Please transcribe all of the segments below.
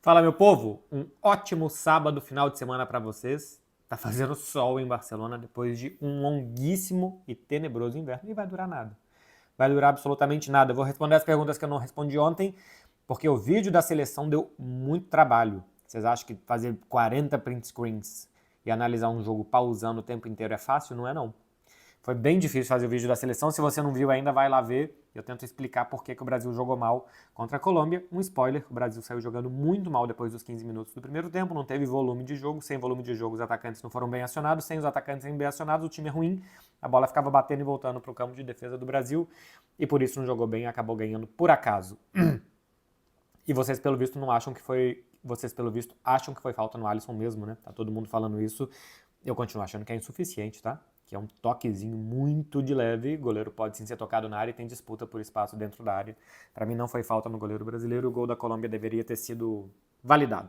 Fala, meu povo, um ótimo sábado, final de semana para vocês. Tá fazendo sol em Barcelona depois de um longuíssimo e tenebroso inverno e vai durar nada. Vai durar absolutamente nada. Eu vou responder as perguntas que eu não respondi ontem, porque o vídeo da seleção deu muito trabalho. Vocês acham que fazer 40 print screens e analisar um jogo pausando o tempo inteiro é fácil? Não é não. Foi bem difícil fazer o vídeo da seleção. Se você não viu ainda, vai lá ver. Eu tento explicar por que o Brasil jogou mal contra a Colômbia. Um spoiler, o Brasil saiu jogando muito mal depois dos 15 minutos do primeiro tempo, não teve volume de jogo. Sem volume de jogo, os atacantes não foram bem acionados. Sem os atacantes bem acionados, o time é ruim. A bola ficava batendo e voltando para o campo de defesa do Brasil. E por isso não jogou bem e acabou ganhando por acaso. E vocês, pelo visto, não acham que foi... Vocês, pelo visto, acham que foi falta no Alisson mesmo, né? Tá todo mundo falando isso. Eu continuo achando que é insuficiente, tá? Que é um toquezinho muito de leve. O goleiro pode sim ser tocado na área e tem disputa por espaço dentro da área. Para mim não foi falta no goleiro brasileiro. O gol da Colômbia deveria ter sido validado.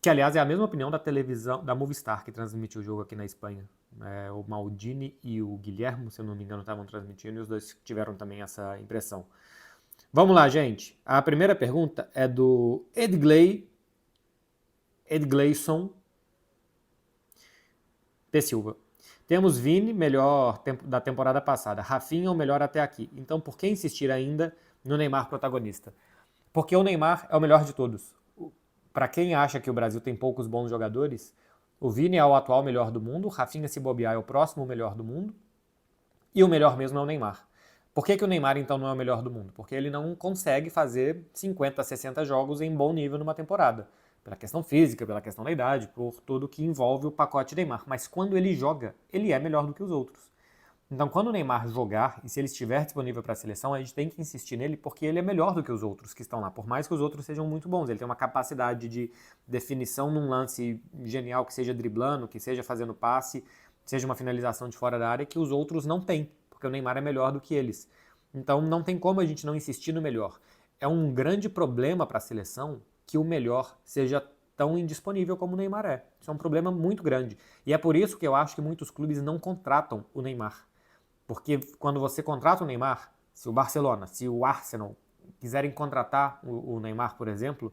Que, aliás, é a mesma opinião da televisão, da Movistar, que transmitiu o jogo aqui na Espanha. O Maldini e o Guilhermo, se eu não me engano, estavam transmitindo e os dois tiveram também essa impressão. Vamos lá, gente. A primeira pergunta é do Edgleison P. Silva. Temos Vini, melhor da temporada passada. Rafinha, o melhor até aqui. Então, por que insistir ainda no Neymar protagonista? Porque o Neymar é o melhor de todos. Para quem acha que o Brasil tem poucos bons jogadores, o Vini é o atual melhor do mundo, o Rafinha, se bobear, é o próximo melhor do mundo, e o melhor mesmo é o Neymar. Por que o Neymar, então, não é o melhor do mundo? Porque ele não consegue fazer 50, 60 jogos em bom nível numa temporada. Pela questão física, pela questão da idade, por tudo que envolve o pacote Neymar. Mas quando ele joga, ele é melhor do que os outros. Então, quando o Neymar jogar, e se ele estiver disponível para a seleção, a gente tem que insistir nele porque ele é melhor do que os outros que estão lá. Por mais que os outros sejam muito bons, ele tem uma capacidade de definição num lance genial, que seja driblando, que seja fazendo passe, seja uma finalização de fora da área, que os outros não têm, porque o Neymar é melhor do que eles. Então, não tem como a gente não insistir no melhor. É um grande problema para a seleção que o melhor seja tão indisponível como o Neymar é. Isso é um problema muito grande. E é por isso que eu acho que muitos clubes não contratam o Neymar. Porque quando você contrata o Neymar, se o Barcelona, se o Arsenal quiserem contratar o Neymar, por exemplo,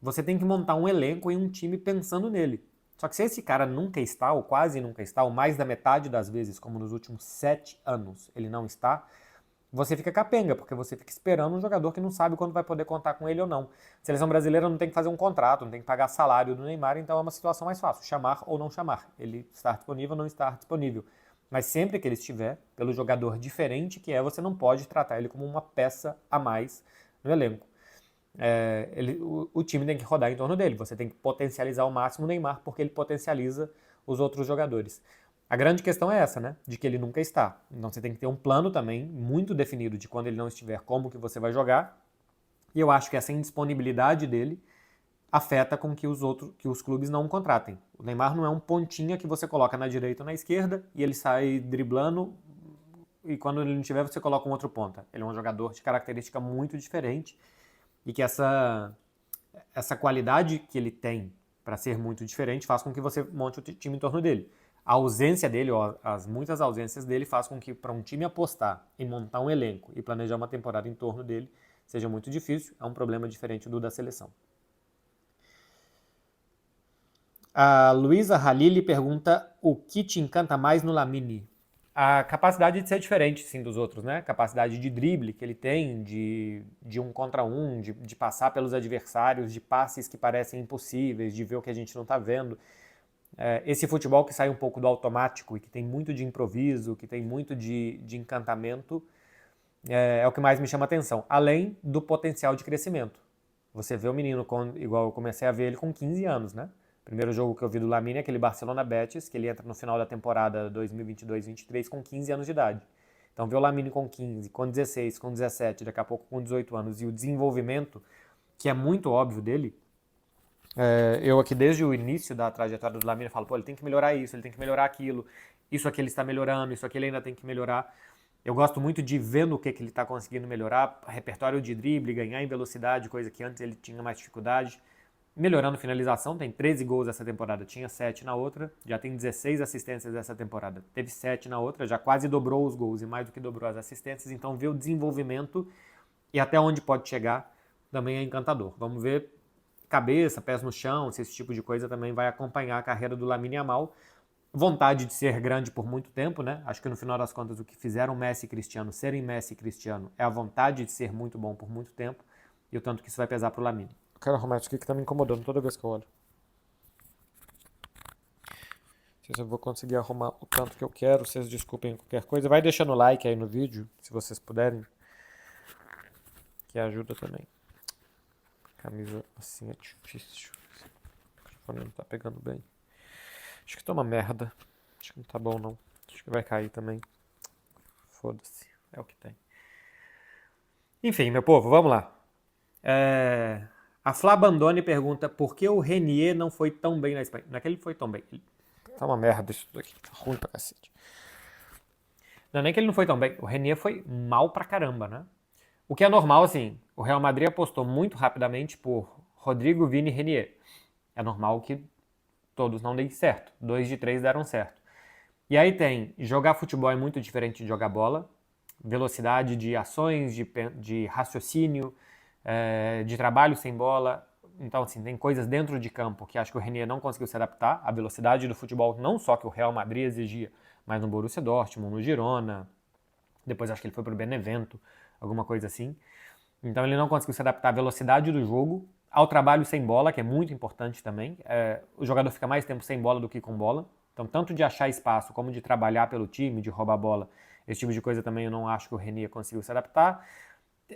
você tem que montar um elenco e um time pensando nele. Só que se esse cara nunca está, ou quase nunca está, ou mais da metade das vezes, como nos últimos 7 anos, ele não está, você fica capenga, porque você fica esperando um jogador que não sabe quando vai poder contar com ele ou não. A seleção brasileira não tem que fazer um contrato, não tem que pagar salário do Neymar, então é uma situação mais fácil, chamar ou não chamar. Ele estar disponível ou não estar disponível. Mas sempre que ele estiver, pelo jogador diferente que é, você não pode tratar ele como uma peça a mais no elenco. O time tem que rodar em torno dele, você tem que potencializar ao máximo o Neymar, porque ele potencializa os outros jogadores. A grande questão é essa, né? De que ele nunca está. Então você tem que ter um plano também muito definido de quando ele não estiver, como que você vai jogar. E eu acho que essa indisponibilidade dele afeta com que os clubes não o contratem. O Neymar não é um pontinha que você coloca na direita ou na esquerda e ele sai driblando e quando ele não tiver você coloca um outro ponta. Ele é um jogador de característica muito diferente e que essa qualidade que ele tem para ser muito diferente faz com que você monte o time em torno dele. A ausência dele, ou as muitas ausências dele, faz com que para um time apostar em montar um elenco e planejar uma temporada em torno dele seja muito difícil. É um problema diferente do da seleção. A Luísa Halili pergunta o que te encanta mais no Lamine? A capacidade de ser diferente, sim, dos outros, né? Capacidade de drible que ele tem, de um contra um, de passar pelos adversários, de passes que parecem impossíveis, de ver o que a gente não está vendo. Esse futebol que sai um pouco do automático e que tem muito de improviso, que tem muito de encantamento, é o que mais me chama atenção. Além do potencial de crescimento. Você vê o menino, igual eu comecei a ver ele com 15 anos, né? Primeiro jogo que eu vi do Lamine é aquele Barcelona Betis, que ele entra no final da temporada 2022-23 com 15 anos de idade. Então ver o Lamine com 15, com 16, com 17, daqui a pouco com 18 anos e o desenvolvimento, que é muito óbvio dele, eu aqui desde o início da trajetória do Lamine falo, pô, ele tem que melhorar isso, ele tem que melhorar aquilo, isso aqui ele está melhorando, isso aqui ele ainda tem que melhorar. Eu gosto muito de ver no que ele está conseguindo melhorar, repertório de drible, ganhar em velocidade, coisa que antes ele tinha mais dificuldade. Melhorando finalização, tem 13 gols essa temporada, tinha 7 na outra, já tem 16 assistências essa temporada, teve 7 na outra, já quase dobrou os gols e mais do que dobrou as assistências, então ver o desenvolvimento e até onde pode chegar também é encantador. Vamos ver cabeça, pés no chão, se esse tipo de coisa também vai acompanhar a carreira do Lamine Yamal. Vontade de ser grande por muito tempo, né? Acho que no final das contas o que fizeram Messi e Cristiano serem Messi e Cristiano é a vontade de ser muito bom por muito tempo e o tanto que isso vai pesar pro Lamine. Eu quero arrumar isso aqui que tá me incomodando toda vez que eu olho. Não sei se eu vou conseguir arrumar o tanto que eu quero, vocês desculpem qualquer coisa. Vai deixando o like aí no vídeo, se vocês puderem, que ajuda também. Camisa assim é difícil. O telefone não tá pegando bem. Acho que tá uma merda. Acho que não tá bom não. Acho que vai cair também. Foda-se. É o que tem. Enfim, meu povo, vamos lá. A Flá Bandone pergunta por que o Renier não foi tão bem na Espanha. Não é que ele foi tão bem. Tá uma merda isso daqui. Tá ruim pra cacete. Não é nem que ele não foi tão bem. O Renier foi mal pra caramba, né? O que é normal, assim. O Real Madrid apostou muito rapidamente por Rodrigo, Vini e Renier. É normal que todos não deem certo. 2 de 3 deram certo. E aí tem, jogar futebol é muito diferente de jogar bola. Velocidade de ações, de raciocínio, de trabalho sem bola. Então, assim, tem coisas dentro de campo que acho que o Renier não conseguiu se adaptar. A velocidade do futebol, não só que o Real Madrid exigia, mas no Borussia Dortmund, no Girona. Depois acho que ele foi pro Benevento, alguma coisa assim. Então ele não conseguiu se adaptar à velocidade do jogo, ao trabalho sem bola, que é muito importante também. O jogador fica mais tempo sem bola do que com bola. Então, tanto de achar espaço como de trabalhar pelo time, de roubar bola, esse tipo de coisa também eu não acho que o Renier conseguiu se adaptar.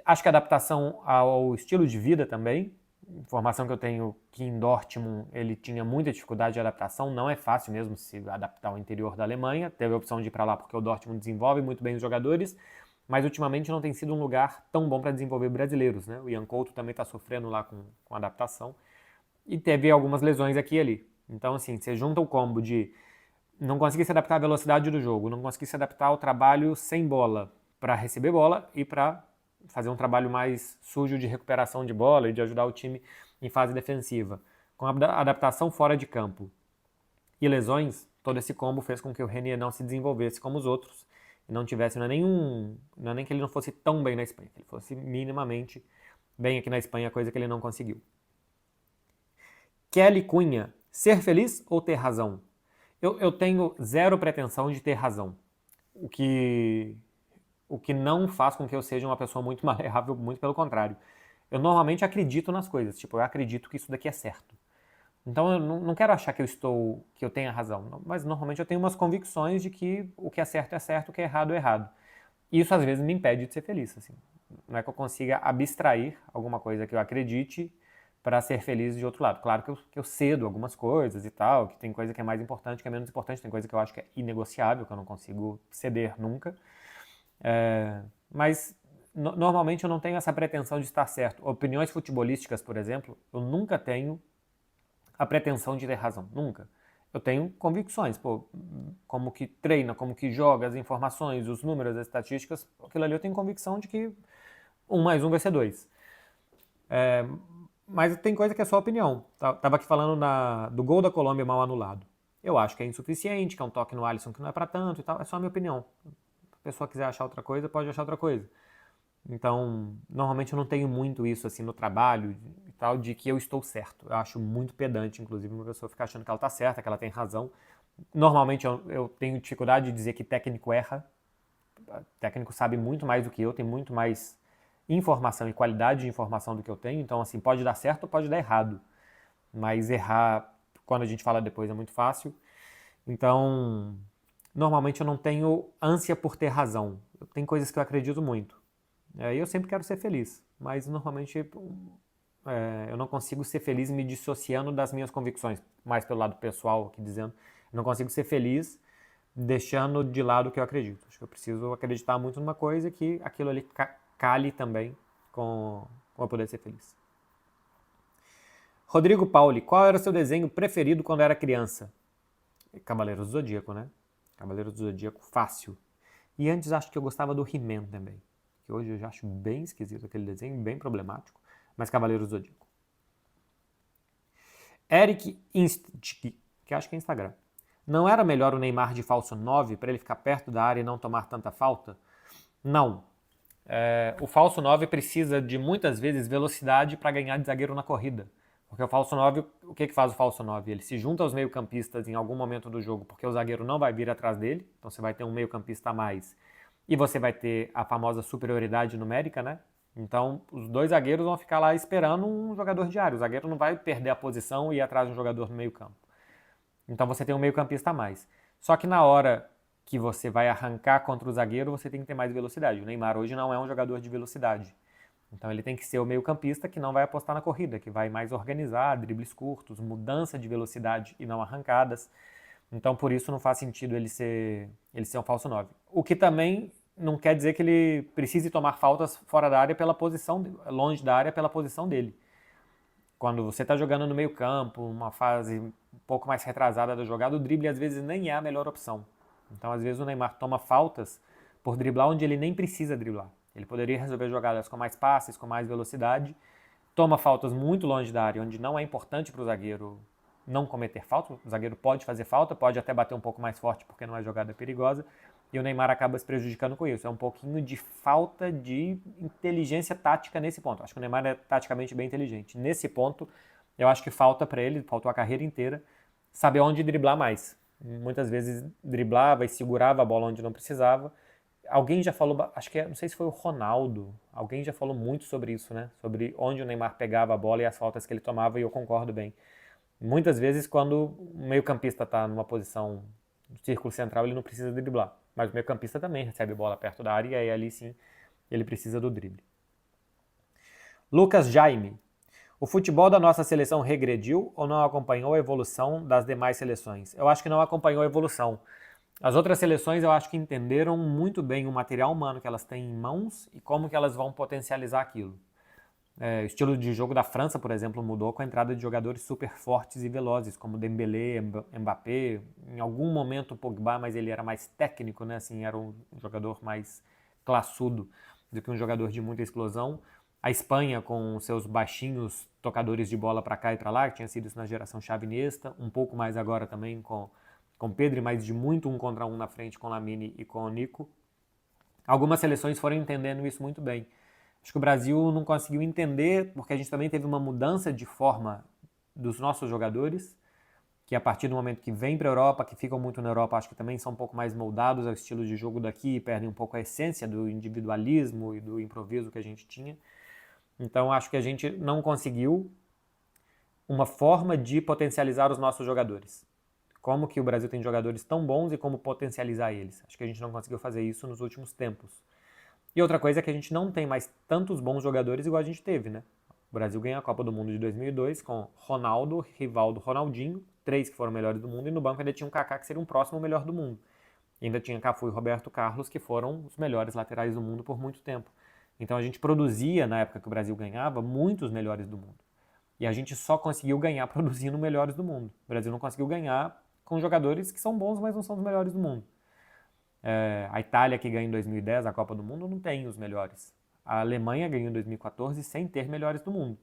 Acho que a adaptação ao estilo de vida também. Informação que eu tenho que em Dortmund ele tinha muita dificuldade de adaptação, não é fácil mesmo se adaptar ao interior da Alemanha. Teve a opção de ir para lá porque o Dortmund desenvolve muito bem os jogadores, mas ultimamente não tem sido um lugar tão bom para desenvolver brasileiros, né? O Ian Couto também está sofrendo lá com adaptação e teve algumas lesões aqui e ali. Então, assim, você junta o combo de não conseguir se adaptar à velocidade do jogo, não conseguir se adaptar ao trabalho sem bola para receber bola e para fazer um trabalho mais sujo de recuperação de bola e de ajudar o time em fase defensiva. Com a adaptação fora de campo e lesões, todo esse combo fez com que o Renier não se desenvolvesse como os outros e não tivesse, não é nem que ele não fosse tão bem na Espanha, que ele fosse minimamente bem aqui na Espanha, coisa que ele não conseguiu. Kelly Cunha, ser feliz ou ter razão? Eu tenho zero pretensão de ter razão, o que não faz com que eu seja uma pessoa muito maleável, muito pelo contrário. Eu normalmente acredito nas coisas, tipo, eu acredito que isso daqui é certo. Então eu não quero achar que eu tenha razão, mas normalmente eu tenho umas convicções de que o que é certo, o que é errado. E isso às vezes me impede de ser feliz, assim. Não é que eu consiga abstrair alguma coisa que eu acredite para ser feliz de outro lado. Claro que eu cedo algumas coisas e tal, que tem coisa que é mais importante, que é menos importante, tem coisa que eu acho que é inegociável, que eu não consigo ceder nunca. Mas normalmente eu não tenho essa pretensão de estar certo. Opiniões futebolísticas, por exemplo, eu nunca tenho a pretensão de ter razão, nunca. Eu tenho convicções, como que treina, como que joga, as informações, os números, as estatísticas, aquilo ali eu tenho convicção de que 1 mais 1 vai ser 2. Mas tem coisa que é só opinião. Tava aqui falando do gol da Colômbia mal anulado. Eu acho que é insuficiente, que é um toque no Alisson que não é pra tanto e tal, é só a minha opinião. Se a pessoa quiser achar outra coisa, pode achar outra coisa. Então, normalmente eu não tenho muito isso assim no trabalho e tal, de que eu estou certo. Eu acho muito pedante, inclusive, uma pessoa ficar achando que ela está certa, que ela tem razão. Normalmente eu tenho dificuldade de dizer que técnico erra. O técnico sabe muito mais do que eu, tem muito mais informação e qualidade de informação do que eu tenho. Então, assim, pode dar certo ou pode dar errado. Mas errar, quando a gente fala depois, é muito fácil. Então, normalmente eu não tenho ânsia por ter razão. Tem coisas que eu acredito muito. E eu sempre quero ser feliz, mas normalmente eu não consigo ser feliz me dissociando das minhas convicções, mais pelo lado pessoal aqui dizendo. Eu não consigo ser feliz deixando de lado o que eu acredito. Acho que eu preciso acreditar muito numa coisa que aquilo ali cale também com eu poder ser feliz. Rodrigo Pauli, qual era o seu desenho preferido quando era criança? Cavaleiros do Zodíaco, né? Cavaleiros do Zodíaco, fácil. E antes acho que eu gostava do He-Man também, que hoje eu já acho bem esquisito aquele desenho, bem problemático, mas Cavaleiros do Zodíaco. Eric Inst, que acho que é Instagram. Não era melhor o Neymar de falso 9 para ele ficar perto da área e não tomar tanta falta? Não. O falso 9 precisa de muitas vezes velocidade para ganhar de zagueiro na corrida. Porque o falso 9, o que faz o falso 9? Ele se junta aos meio-campistas em algum momento do jogo, porque o zagueiro não vai vir atrás dele, então você vai ter um meio-campista a mais e você vai ter a famosa superioridade numérica, né? Então, os dois zagueiros vão ficar lá esperando um jogador diário. O zagueiro não vai perder a posição e ir atrás de um jogador no meio-campo. Então, você tem um meio-campista a mais. Só que na hora que você vai arrancar contra o zagueiro, você tem que ter mais velocidade. O Neymar hoje não é um jogador de velocidade. Então ele tem que ser o meio-campista que não vai apostar na corrida, que vai mais organizar, dribles curtos, mudança de velocidade e não arrancadas. Então por isso não faz sentido ele ser um falso 9. O que também não quer dizer que ele precise tomar faltas fora da área pela posição, longe da área pela posição dele. Quando você está jogando no meio-campo, uma fase um pouco mais retrasada da jogada, o drible às vezes nem é a melhor opção. Então às vezes o Neymar toma faltas por driblar onde ele nem precisa driblar. Ele poderia resolver jogadas com mais passes, com mais velocidade, toma faltas muito longe da área, onde não é importante para o zagueiro não cometer falta. O zagueiro pode fazer falta, pode até bater um pouco mais forte porque não é jogada perigosa, e o Neymar acaba se prejudicando com isso. É um pouquinho de falta de inteligência tática nesse ponto. Acho que o Neymar é taticamente bem inteligente. Nesse ponto, eu acho que falta para ele, faltou a carreira inteira, saber onde driblar mais. Muitas vezes driblava e segurava a bola onde não precisava. Alguém já falou, acho que não sei se foi o Ronaldo, alguém já falou muito sobre isso, né? Sobre onde o Neymar pegava a bola e as faltas que ele tomava, e eu concordo bem. Muitas vezes, quando o meio-campista está numa posição do círculo central, ele não precisa driblar. Mas o meio-campista também recebe bola perto da área, e aí ali sim ele precisa do drible. Lucas Jaime. O futebol da nossa seleção regrediu ou não acompanhou a evolução das demais seleções? Eu acho que não acompanhou a evolução. As outras seleções eu acho que entenderam muito bem o material humano que elas têm em mãos e como que elas vão potencializar aquilo. O estilo de jogo da França, por exemplo, mudou com a entrada de jogadores super fortes e velozes, como Dembélé, Mbappé, em algum momento o Pogba, mas ele era mais técnico, né? Assim, era um jogador mais classudo do que um jogador de muita explosão. A Espanha, com seus baixinhos tocadores de bola para cá e para lá, que tinha sido isso na geração Xavi-Iniesta, um pouco mais agora também com Pedri, mas de muito um contra um na frente com Lamine e com o Nico. Algumas seleções foram entendendo isso muito bem. Acho que o Brasil não conseguiu entender, porque a gente também teve uma mudança de forma dos nossos jogadores, que a partir do momento que vem para a Europa, que ficam muito na Europa, acho que também são um pouco mais moldados ao estilo de jogo daqui e perdem um pouco a essência do individualismo e do improviso que a gente tinha. Então acho que a gente não conseguiu uma forma de potencializar os nossos jogadores. Como que o Brasil tem jogadores tão bons e como potencializar eles. Acho que a gente não conseguiu fazer isso nos últimos tempos. E outra coisa é que a gente não tem mais tantos bons jogadores igual a gente teve, né? O Brasil ganhou a Copa do Mundo de 2002 com Ronaldo, Rivaldo, Ronaldinho, 3 que foram melhores do mundo, e no banco ainda tinha um Kaká que seria um próximo melhor do mundo. E ainda tinha Cafu e Roberto Carlos, que foram os melhores laterais do mundo por muito tempo. Então a gente produzia, na época que o Brasil ganhava, muitos melhores do mundo. E a gente só conseguiu ganhar produzindo melhores do mundo. O Brasil não conseguiu ganhar com jogadores que são bons, mas não são os melhores do mundo. A Itália, que ganhou em 2010 a Copa do Mundo, não tem os melhores. A Alemanha ganhou em 2014 sem ter melhores do mundo.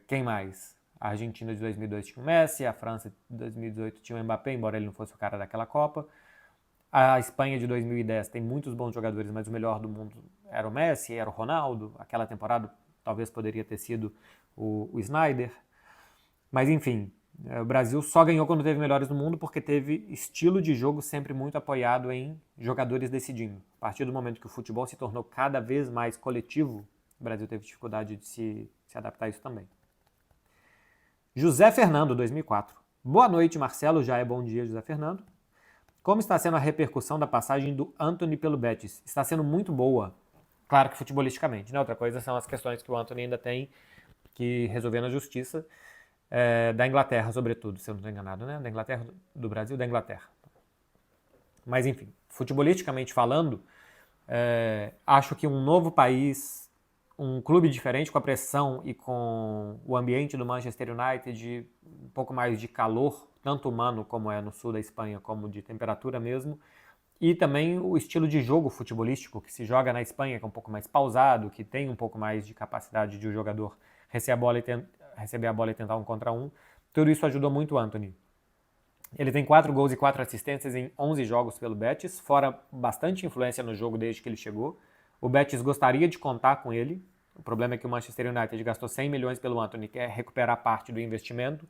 Quem mais? A Argentina de 2002 tinha o Messi, a França de 2018 tinha o Mbappé, embora ele não fosse o cara daquela Copa. A Espanha de 2010 tem muitos bons jogadores, mas o melhor do mundo era o Messi, era o Ronaldo. Aquela temporada talvez poderia ter sido o Snyder. Mas enfim, o Brasil só ganhou quando teve melhores do mundo porque teve estilo de jogo sempre muito apoiado em jogadores decidindo. A partir do momento que o futebol se tornou cada vez mais coletivo, o Brasil teve dificuldade de se adaptar a isso também. José Fernando, 2004. Boa noite, Marcelo. Já é bom dia, José Fernando. Como está sendo a repercussão da passagem do Antony pelo Betis? Está sendo muito boa. Claro que futebolisticamente, né? Outra coisa são as questões que o Antony ainda tem que resolver na justiça. Da Inglaterra, sobretudo, se eu não estou enganado, né? Da Inglaterra, do Brasil, da Inglaterra. Mas, enfim, futebolisticamente falando, acho que um novo país, um clube diferente, com a pressão e com o ambiente do Manchester United, um pouco mais de calor, tanto humano como é no sul da Espanha, como de temperatura mesmo, e também o estilo de jogo futebolístico que se joga na Espanha, que é um pouco mais pausado, que tem um pouco mais de capacidade de o jogador receber a bola e tentar um contra um. Tudo isso ajudou muito o Antony. Ele tem 4 gols e 4 assistências em 11 jogos pelo Betis, fora bastante influência no jogo desde que ele chegou. O Betis gostaria de contar com ele. O problema é que o Manchester United gastou 100 milhões pelo Antony, quer recuperar parte do investimento,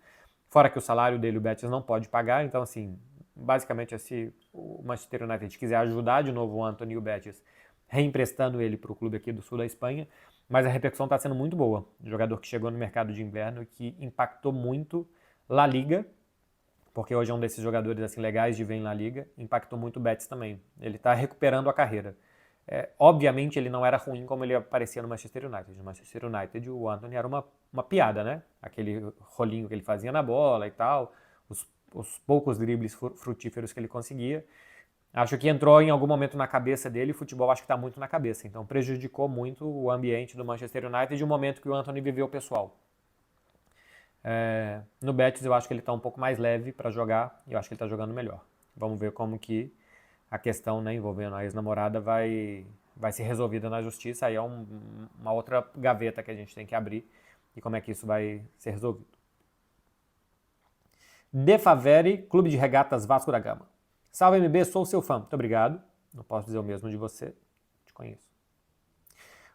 fora que o salário dele o Betis não pode pagar, então assim, basicamente se o Manchester United quiser ajudar de novo o Antony e o Betis, reemprestando ele para o clube aqui do sul da Espanha, mas a repercussão está sendo muito boa. Um jogador que chegou no mercado de inverno e que impactou muito La Liga, porque hoje é um desses jogadores assim legais de ver em La Liga, impactou muito o Betis também. Ele está recuperando a carreira. Obviamente ele não era ruim como ele aparecia no Manchester United. No Manchester United o Antony era uma piada, né? Aquele rolinho que ele fazia na bola e tal, os poucos dribles frutíferos que ele conseguia. Acho que entrou em algum momento na cabeça dele, o futebol acho que está muito na cabeça, então prejudicou muito o ambiente do Manchester United e o momento que o Antony viveu pessoal. No Betis eu acho que ele está um pouco mais leve para jogar e eu acho que ele está jogando melhor. Vamos ver como que a questão, né, envolvendo a ex-namorada vai ser resolvida na justiça, aí é uma outra gaveta que a gente tem que abrir e como é que isso vai ser resolvido. De Faveri, Clube de Regatas Vasco da Gama. Salve MB, sou seu fã. Muito obrigado. Não posso dizer o mesmo de você. Te conheço.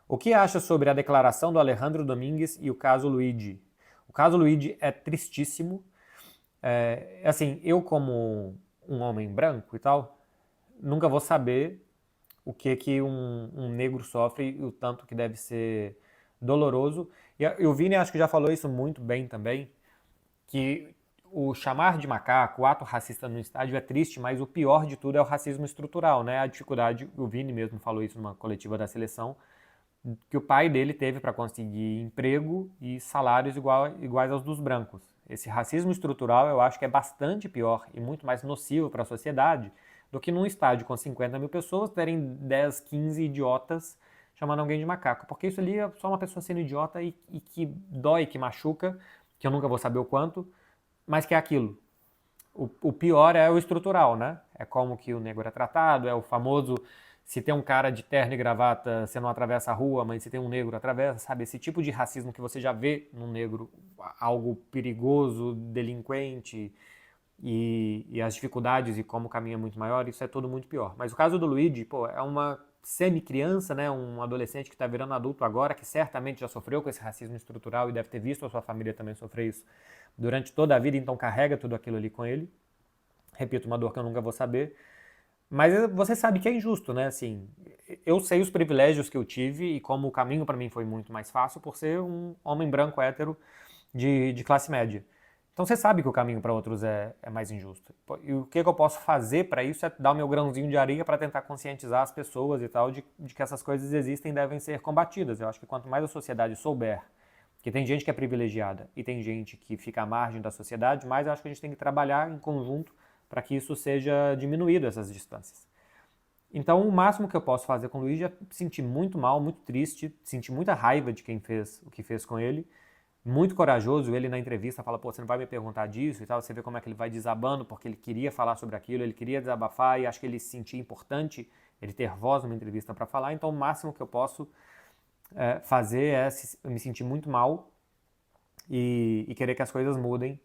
O que acha sobre a declaração do Alejandro Domingues e o caso Luigi? O caso Luigi é tristíssimo. Assim, eu como um homem branco e tal, nunca vou saber o que um negro sofre e o tanto que deve ser doloroso. E o Vini acho que já falou isso muito bem também, que o chamar de macaco, o ato racista no estádio é triste, mas o pior de tudo é o racismo estrutural, né? A dificuldade, o Vini mesmo falou isso numa coletiva da seleção, que o pai dele teve para conseguir emprego e salários iguais aos dos brancos. Esse racismo estrutural eu acho que é bastante pior e muito mais nocivo para a sociedade do que num estádio com 50 mil pessoas terem 10, 15 idiotas chamando alguém de macaco, porque isso ali é só uma pessoa sendo idiota e que dói, que machuca, que eu nunca vou saber o quanto, mas que é aquilo. O pior é o estrutural, né? É como que o negro é tratado, é o famoso, se tem um cara de terno e gravata, você não atravessa a rua, mas se tem um negro, atravessa, sabe? Esse tipo de racismo que você já vê no negro, algo perigoso, delinquente, e as dificuldades e como o caminho é muito maior, isso é tudo muito pior. Mas o caso do Luigi, pô, é uma semi-criança, né? Um adolescente que está virando adulto agora, que certamente já sofreu com esse racismo estrutural e deve ter visto a sua família também sofrer isso durante toda a vida, então carrega tudo aquilo ali com ele. Repito, uma dor que eu nunca vou saber. Mas você sabe que é injusto, né? Assim, eu sei os privilégios que eu tive e como o caminho para mim foi muito mais fácil por ser um homem branco hétero de classe média. Então você sabe que o caminho para outros é mais injusto. E o que eu posso fazer para isso é dar o meu grãozinho de areia para tentar conscientizar as pessoas e tal de que essas coisas existem e devem ser combatidas. Eu acho que quanto mais a sociedade souber que tem gente que é privilegiada e tem gente que fica à margem da sociedade, mais eu acho que a gente tem que trabalhar em conjunto para que isso seja diminuído, essas distâncias. Então, o máximo que eu posso fazer com o Luigi é sentir muito mal, muito triste, sentir muita raiva de quem fez o que fez com ele, muito corajoso. Ele na entrevista fala, pô, você não vai me perguntar disso e tal, você vê como é que ele vai desabando, porque ele queria falar sobre aquilo, ele queria desabafar e acho que ele se sentia importante ele ter voz numa entrevista para falar, então o máximo que eu posso fazer é me sentir muito mal e querer que as coisas mudem,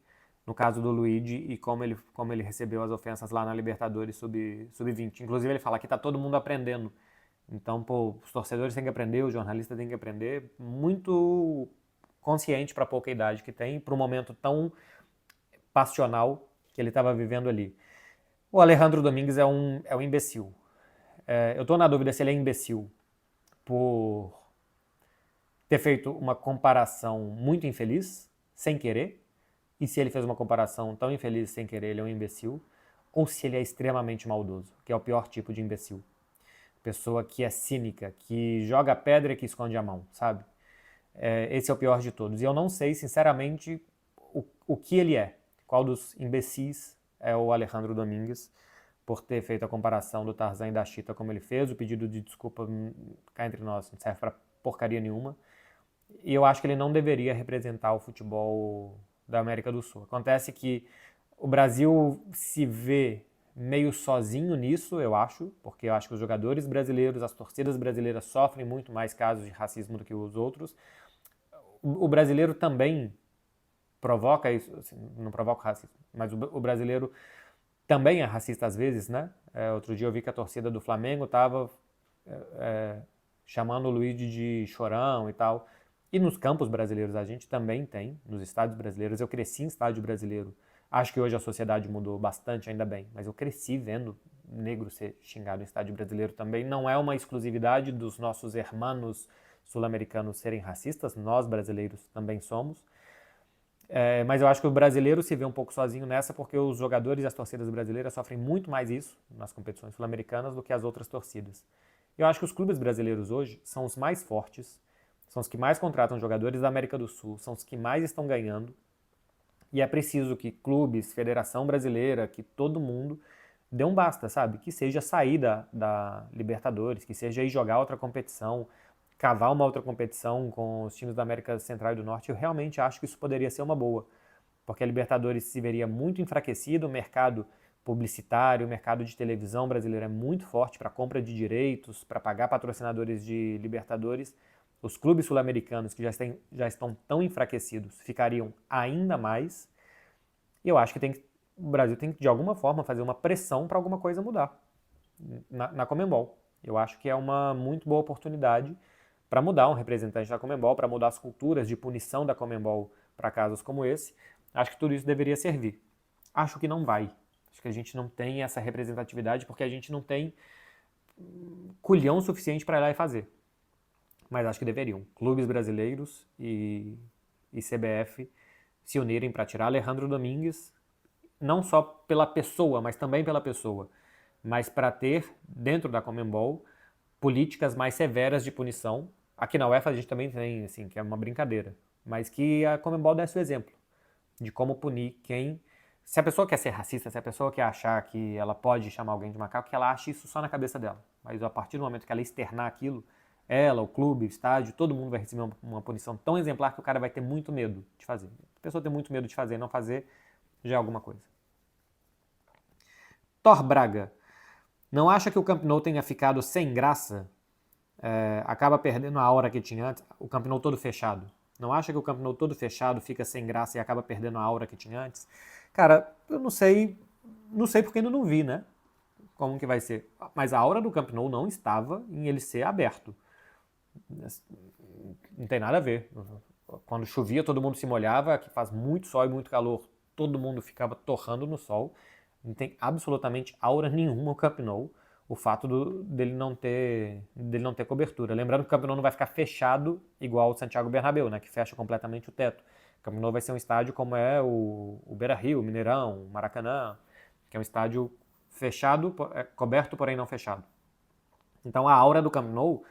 no caso do Luigi e como ele recebeu as ofensas lá na Libertadores Sub-20. Inclusive ele fala que tá todo mundo aprendendo, então pô, os torcedores têm que aprender, os jornalistas têm que aprender, muito consciente para a pouca idade que tem, para um momento tão passional que ele estava vivendo ali. O Alejandro Domingues é um imbecil. Eu estou na dúvida se ele é imbecil por ter feito uma comparação muito infeliz, sem querer, e se ele fez uma comparação tão infeliz sem querer, ele é um imbecil, ou se ele é extremamente maldoso, que é o pior tipo de imbecil. Pessoa que é cínica, que joga pedra e que esconde a mão, sabe? Esse é o pior de todos. E eu não sei, sinceramente, o que ele é. Qual dos imbecis é o Alejandro Domingues por ter feito a comparação do Tarzan e da Cheetah como ele fez. O pedido de desculpa cá entre nós não serve pra porcaria nenhuma. E eu acho que ele não deveria representar o futebol da América do Sul. Acontece que o Brasil se vê meio sozinho nisso, eu acho, porque eu acho que os jogadores brasileiros, as torcidas brasileiras sofrem muito mais casos de racismo do que os outros. O brasileiro também provoca isso, assim, não provoca racismo, mas o brasileiro também é racista às vezes, né? Outro dia eu vi que a torcida do Flamengo estava chamando o Luigi de chorão e tal. E nos campos brasileiros a gente também tem, nos estádios brasileiros. Eu cresci em estádio brasileiro. Acho que hoje a sociedade mudou bastante, ainda bem. Mas eu cresci vendo negro ser xingado em estádio brasileiro também. Não é uma exclusividade dos nossos hermanos sul-americanos serem racistas. Nós, brasileiros, também somos. Mas eu acho que o brasileiro se vê um pouco sozinho nessa porque os jogadores e as torcidas brasileiras sofrem muito mais isso nas competições sul-americanas do que as outras torcidas. Eu acho que os clubes brasileiros hoje são os mais fortes, são os que mais contratam jogadores da América do Sul, são os que mais estão ganhando. E é preciso que clubes, Federação Brasileira, que todo mundo dê um basta, sabe? Que seja sair da Libertadores, que seja ir jogar outra competição, cavar uma outra competição com os times da América Central e do Norte. Eu realmente acho que isso poderia ser uma boa, porque a Libertadores se veria muito enfraquecida, o mercado publicitário, o mercado de televisão brasileiro é muito forte para compra de direitos, para pagar patrocinadores de Libertadores. Os clubes sul-americanos que já estão tão enfraquecidos ficariam ainda mais. E eu acho que o Brasil tem que, de alguma forma, fazer uma pressão para alguma coisa mudar na Conmebol. Eu acho que é uma muito boa oportunidade para mudar um representante da Conmebol, para mudar as culturas de punição da Conmebol para casos como esse. Acho que tudo isso deveria servir. Acho que não vai. Acho que a gente não tem essa representatividade porque a gente não tem culhão suficiente para ir lá e fazer. Mas acho que deveriam. Clubes brasileiros e CBF se unirem para tirar Alejandro Domingues, não só pela pessoa, mas também pela pessoa, mas para ter, dentro da Conmebol, políticas mais severas de punição. Aqui na UEFA a gente também tem, assim, que é uma brincadeira, mas que a Conmebol desse o exemplo de como punir quem... Se a pessoa quer ser racista, se a pessoa quer achar que ela pode chamar alguém de macaco, que ela ache isso só na cabeça dela. Mas a partir do momento que ela externar aquilo, ela, o clube, o estádio, todo mundo vai receber uma punição tão exemplar que o cara vai ter muito medo de fazer. Se a pessoa tem muito medo de fazer e não fazer, já é alguma coisa. Thor Braga. Não acha que o Camp Nou tenha ficado sem graça? Acaba perdendo a aura que tinha antes? O Camp Nou todo fechado. Não acha que o Camp Nou todo fechado fica sem graça e acaba perdendo a aura que tinha antes? Cara, eu não sei porque ainda não vi, né? Como que vai ser. Mas a aura do Camp Nou não estava em ele ser aberto. Não tem nada a ver. Quando chovia, todo mundo se molhava, que faz muito sol e muito calor, todo mundo ficava torrando no sol. Não tem absolutamente aura nenhuma o Camp Nou, o fato dele não ter cobertura. Lembrando que o Camp Nou não vai ficar fechado igual o Santiago Bernabéu, né, que fecha completamente o teto. O Camp Nou vai ser um estádio como é o Beira-Rio, o Mineirão, o Maracanã, que é um estádio fechado, coberto, porém não fechado. Então a aura do Camp Nou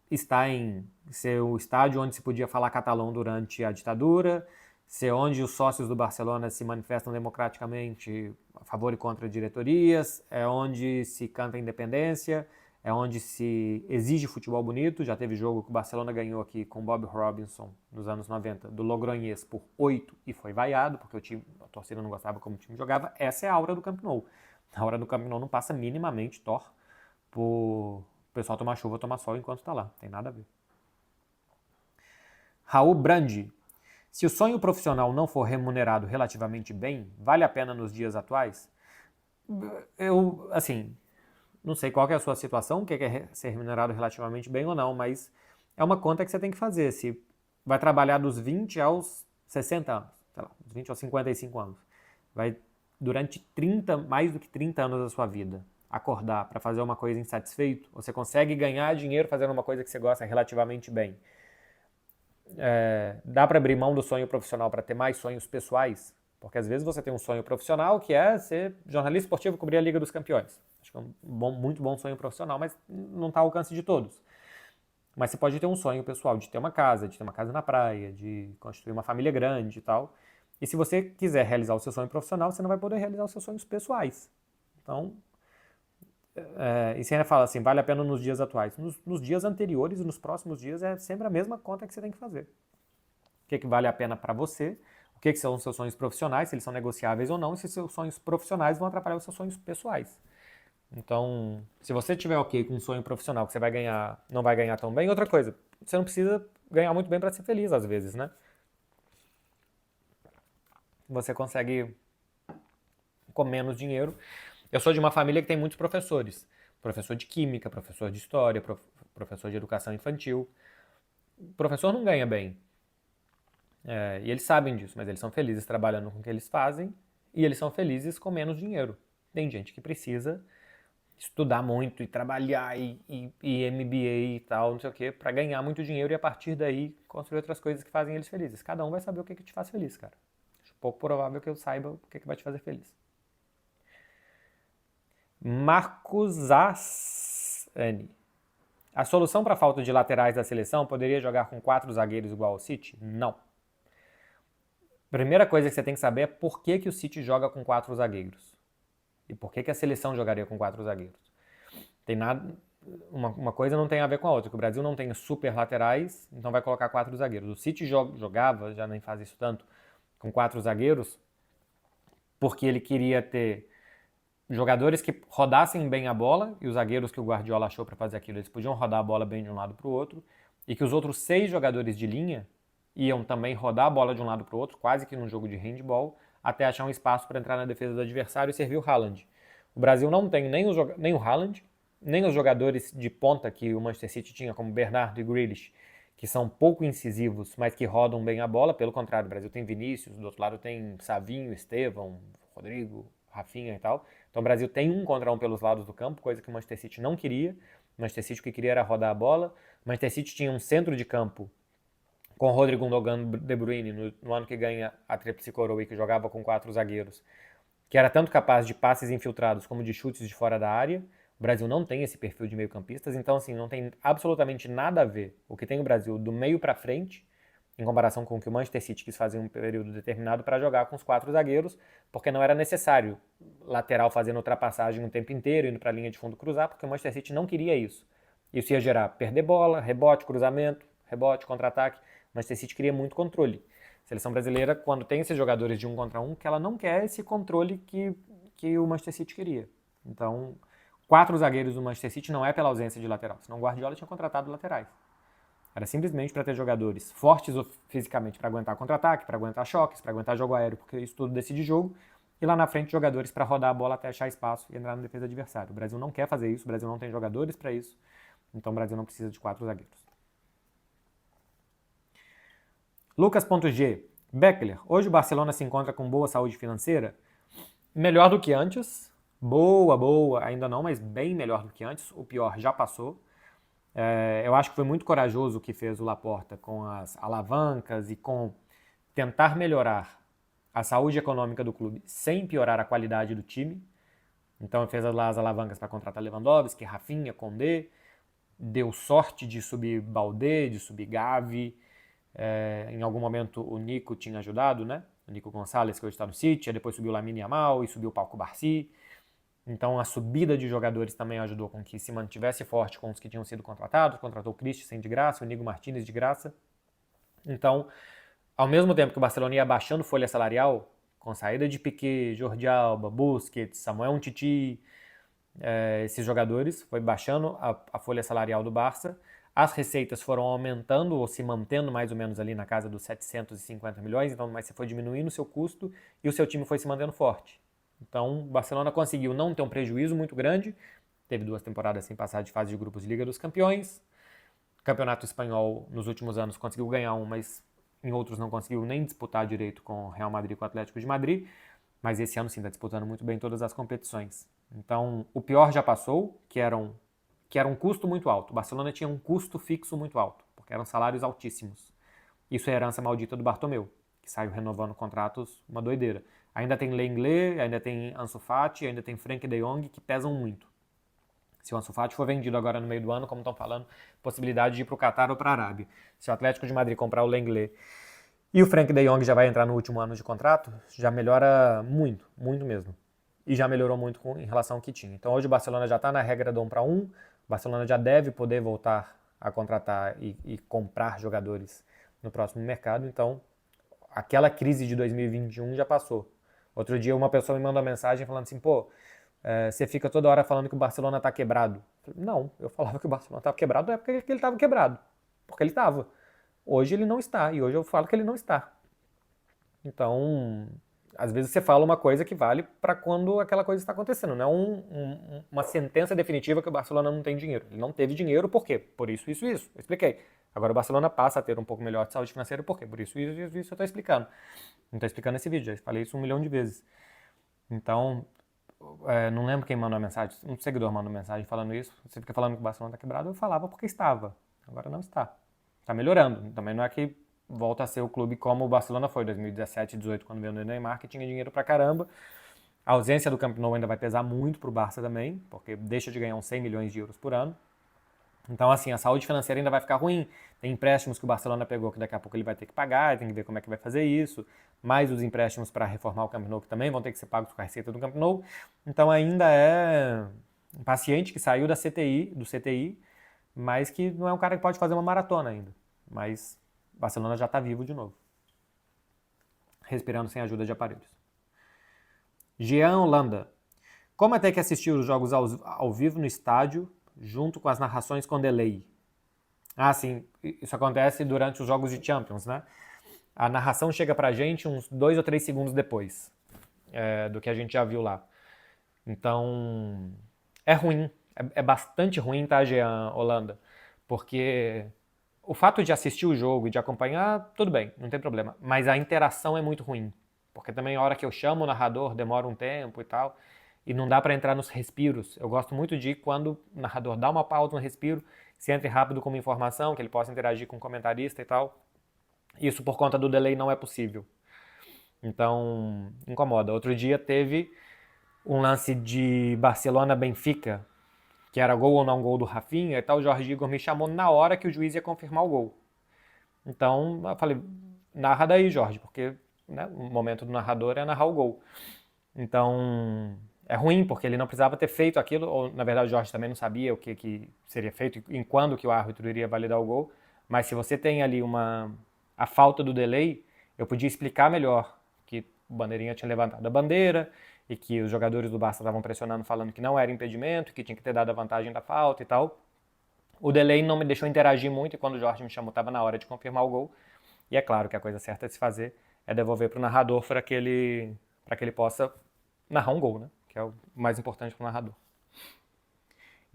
está em ser o estádio onde se podia falar catalão durante a ditadura, ser onde os sócios do Barcelona se manifestam democraticamente a favor e contra diretorias, é onde se canta a independência, é onde se exige futebol bonito. Já teve jogo que o Barcelona ganhou aqui com Bob Robinson nos anos 90, do Logroñés por 8 e foi vaiado, porque a torcida não gostava como o time jogava. Essa é a aura do Camp Nou. A aura do Camp Nou não passa minimamente por o pessoal tomar chuva, tomar sol enquanto está lá. Tem nada a ver. Raul Brandi. Se o sonho profissional não for remunerado relativamente bem, vale a pena nos dias atuais? Eu, assim, não sei qual que é a sua situação, o que é ser remunerado relativamente bem ou não, mas é uma conta que você tem que fazer. Se vai trabalhar dos 20 aos 60 anos, sei lá, dos 20 aos 55 anos, vai durante mais do que 30 anos da sua vida acordar para fazer uma coisa insatisfeito, você consegue ganhar dinheiro fazendo uma coisa que você gosta relativamente bem. Dá para abrir mão do sonho profissional para ter mais sonhos pessoais? Porque às vezes você tem um sonho profissional que é ser jornalista esportivo e cobrir a Liga dos Campeões. Acho que é um muito bom sonho profissional, mas não está ao alcance de todos. Mas você pode ter um sonho pessoal de ter uma casa na praia, de constituir uma família grande e tal. E se você quiser realizar o seu sonho profissional, você não vai poder realizar os seus sonhos pessoais. Então, e você ainda fala assim, vale a pena nos dias atuais. Nos dias anteriores e nos próximos dias é sempre a mesma conta que você tem que fazer. O que vale a pena para você, o que são os seus sonhos profissionais, se eles são negociáveis ou não, e se seus sonhos profissionais vão atrapalhar os seus sonhos pessoais. Então, se você tiver ok com um sonho profissional que você vai ganhar, não vai ganhar tão bem, outra coisa, você não precisa ganhar muito bem para ser feliz às vezes, né? Você consegue com menos dinheiro. Eu sou de uma família que tem muitos professores. Professor de química, professor de história, professor de educação infantil. O professor não ganha bem. E eles sabem disso, mas eles são felizes trabalhando com o que eles fazem e eles são felizes com menos dinheiro. Tem gente que precisa estudar muito e trabalhar e MBA e tal, não sei o quê, para ganhar muito dinheiro e a partir daí construir outras coisas que fazem eles felizes. Cada um vai saber o que te faz feliz, cara. Acho pouco provável que eu saiba o que vai te fazer feliz. Marcos Assani. A solução para a falta de laterais da seleção poderia jogar com 4 zagueiros igual ao City? Não. Primeira coisa que você tem que saber é por que o City joga com 4 zagueiros. E por que a seleção jogaria com 4 zagueiros. Tem nada, uma coisa não tem a ver com a outra, que o Brasil não tem super laterais, então vai colocar 4 zagueiros. O City jogava, já nem faz isso tanto, com 4 zagueiros, porque ele queria ter jogadores que rodassem bem a bola, e os zagueiros que o Guardiola achou para fazer aquilo, eles podiam rodar a bola bem de um lado para o outro, e que os outros 6 jogadores de linha iam também rodar a bola de um lado para o outro, quase que num jogo de handball, até achar um espaço para entrar na defesa do adversário e servir o Haaland. O Brasil não tem nem o Haaland, nem os jogadores de ponta que o Manchester City tinha, como Bernardo e Grealish, que são pouco incisivos, mas que rodam bem a bola. Pelo contrário, o Brasil tem Vinícius, do outro lado tem Savinho, Estevão, Rodrigo, Rafinha e tal. Então o Brasil tem 1 contra 1 pelos lados do campo, coisa que o Manchester City não queria. O Manchester City o que queria era rodar a bola. O Manchester City tinha um centro de campo com Rodrigo Gundogan, De Bruyne, no ano que ganha a Tríplice Coroa e que jogava com 4 zagueiros, que era tanto capaz de passes infiltrados como de chutes de fora da área. O Brasil não tem esse perfil de meio-campistas, então assim, não tem absolutamente nada a ver o que tem o Brasil do meio para frente, em comparação com o que o Manchester City quis fazer em um período determinado para jogar com os 4 zagueiros, porque não era necessário lateral fazendo ultrapassagem o tempo inteiro, indo para a linha de fundo cruzar, porque o Manchester City não queria isso. Isso ia gerar perder bola, rebote, cruzamento, rebote, contra-ataque. O Manchester City queria muito controle. A seleção brasileira, quando tem esses jogadores de 1 contra 1, que ela não quer esse controle que o Manchester City queria. Então, 4 zagueiros do Manchester City não é pela ausência de lateral, senão o Guardiola tinha contratado laterais. Era simplesmente para ter jogadores fortes fisicamente para aguentar contra-ataque, para aguentar choques, para aguentar jogo aéreo, porque isso tudo decide jogo. E lá na frente, jogadores para rodar a bola até achar espaço e entrar na defesa adversária. O Brasil não quer fazer isso, o Brasil não tem jogadores para isso, então o Brasil não precisa de 4 zagueiros. Lucas.g. Beckler, hoje o Barcelona se encontra com boa saúde financeira? Melhor do que antes. Boa, ainda não, mas bem melhor do que antes. O pior já passou. Eu acho que foi muito corajoso o que fez o Laporta com as alavancas e com tentar melhorar a saúde econômica do clube sem piorar a qualidade do time. Então ele fez lá as alavancas para contratar Lewandowski, Rafinha, Condé, deu sorte de subir Baldé, de subir Gavi. Em algum momento o Nico tinha ajudado, né? O Nico Gonçalves, que hoje está no City, depois subiu o Lamine Yamal e subiu o Paco Barsi. Então a subida de jogadores também ajudou com que se mantivesse forte com os que tinham sido contratados. Contratou o Christensen de graça, o Nigo Martínez de graça. Então, ao mesmo tempo que o Barcelona ia baixando folha salarial, com saída de Piqué, Jordi Alba, Busquets, Samuel Umtiti, esses jogadores, foi baixando a folha salarial do Barça. As receitas foram aumentando ou se mantendo mais ou menos ali na casa dos 750 milhões, então, mas você foi diminuindo o seu custo e o seu time foi se mantendo forte. Então, o Barcelona conseguiu não ter um prejuízo muito grande, teve 2 temporadas sem passar de fase de grupos de Liga dos Campeões. O Campeonato Espanhol, nos últimos anos, conseguiu ganhar um, mas em outros não conseguiu nem disputar direito com o Real Madrid e com o Atlético de Madrid. Mas esse ano sim está disputando muito bem todas as competições. Então, o pior já passou, que era um custo muito alto. O Barcelona tinha um custo fixo muito alto, porque eram salários altíssimos. Isso é a herança maldita do Bartomeu, que saiu renovando contratos, uma doideira. Ainda tem Lenglet, ainda tem Ansu Fati, ainda tem Frenkie de Jong, que pesam muito. Se o Ansu Fati for vendido agora no meio do ano, como estão falando, possibilidade de ir para o Qatar ou para a Arábia. Se o Atlético de Madrid comprar o Lenglet e o Frenkie de Jong já vai entrar no último ano de contrato, já melhora muito, muito mesmo. E já melhorou muito em relação ao que tinha. Então hoje o Barcelona já está na regra do 1 para 1, o Barcelona já deve poder voltar a contratar e comprar jogadores no próximo mercado, então aquela crise de 2021 já passou. Outro dia uma pessoa me mandou uma mensagem falando assim, você fica toda hora falando que o Barcelona está quebrado. Não, eu falava que o Barcelona estava quebrado na época que ele estava quebrado, porque ele estava. Hoje ele não está, e hoje eu falo que ele não está. Então, às vezes você fala uma coisa que vale para quando aquela coisa está acontecendo. Não é uma sentença definitiva que o Barcelona não tem dinheiro. Ele não teve dinheiro, por quê? Por isso, isso, isso. Eu expliquei. Agora o Barcelona passa a ter um pouco melhor de saúde financeira, por quê? Por isso, isso, isso, isso eu estou explicando. Não estou explicando nesse vídeo, já falei isso 1 milhão de vezes. Então, não lembro quem mandou a mensagem, um seguidor mandou mensagem falando isso. Você fica falando que o Barcelona está quebrado, eu falava porque estava. Agora não está. Está melhorando. Também não é que volta a ser o clube como o Barcelona foi em 2017 e 2018, quando veio o Neymar, que tinha dinheiro pra caramba. A ausência do Camp Nou ainda vai pesar muito pro Barça também, porque deixa de ganhar uns 100 milhões de euros por ano. Então, assim, a saúde financeira ainda vai ficar ruim. Tem empréstimos que o Barcelona pegou que daqui a pouco ele vai ter que pagar, tem que ver como é que vai fazer isso. Mais os empréstimos para reformar o Camp Nou que também vão ter que ser pagos com a receita do Camp Nou. Então, ainda é um paciente que saiu do CTI, mas que não é um cara que pode fazer uma maratona ainda. Mas o Barcelona já está vivo de novo, respirando sem ajuda de aparelhos. Jean Holanda. Como é ter que assistir os jogos ao vivo no estádio, junto com as narrações com delay? Ah, sim, isso acontece durante os jogos de Champions, né? A narração chega pra gente uns 2 ou 3 segundos depois do que a gente já viu lá. Então, é ruim, é bastante ruim, tá, Jean Holanda? Porque o fato de assistir o jogo e de acompanhar, tudo bem, não tem problema. Mas a interação é muito ruim. Porque também a hora que eu chamo o narrador demora um tempo e tal. E não dá pra entrar nos respiros. Eu gosto muito de quando o narrador dá uma pausa no respiro, se entre rápido com uma informação, que ele possa interagir com o comentarista e tal. Isso por conta do delay não é possível. Então, incomoda. Outro dia teve um lance de Barcelona-Benfica, que era gol ou não gol do Rafinha e tal. O Jorge Igor me chamou na hora que o juiz ia confirmar o gol. Então, eu falei, narra daí, Jorge, porque né, o momento do narrador é narrar o gol. Então, é ruim, porque ele não precisava ter feito aquilo, ou na verdade o Jorge também não sabia o que seria feito e quando que o árbitro iria validar o gol. Mas se você tem ali a falta do delay, eu podia explicar melhor que o bandeirinha tinha levantado a bandeira e que os jogadores do Barça estavam pressionando falando que não era impedimento, que tinha que ter dado a vantagem da falta e tal. O delay não me deixou interagir muito e quando o Jorge me chamou estava na hora de confirmar o gol. E é claro que a coisa certa a se fazer é devolver para o narrador para que ele possa narrar um gol, né? Que é o mais importante para o narrador.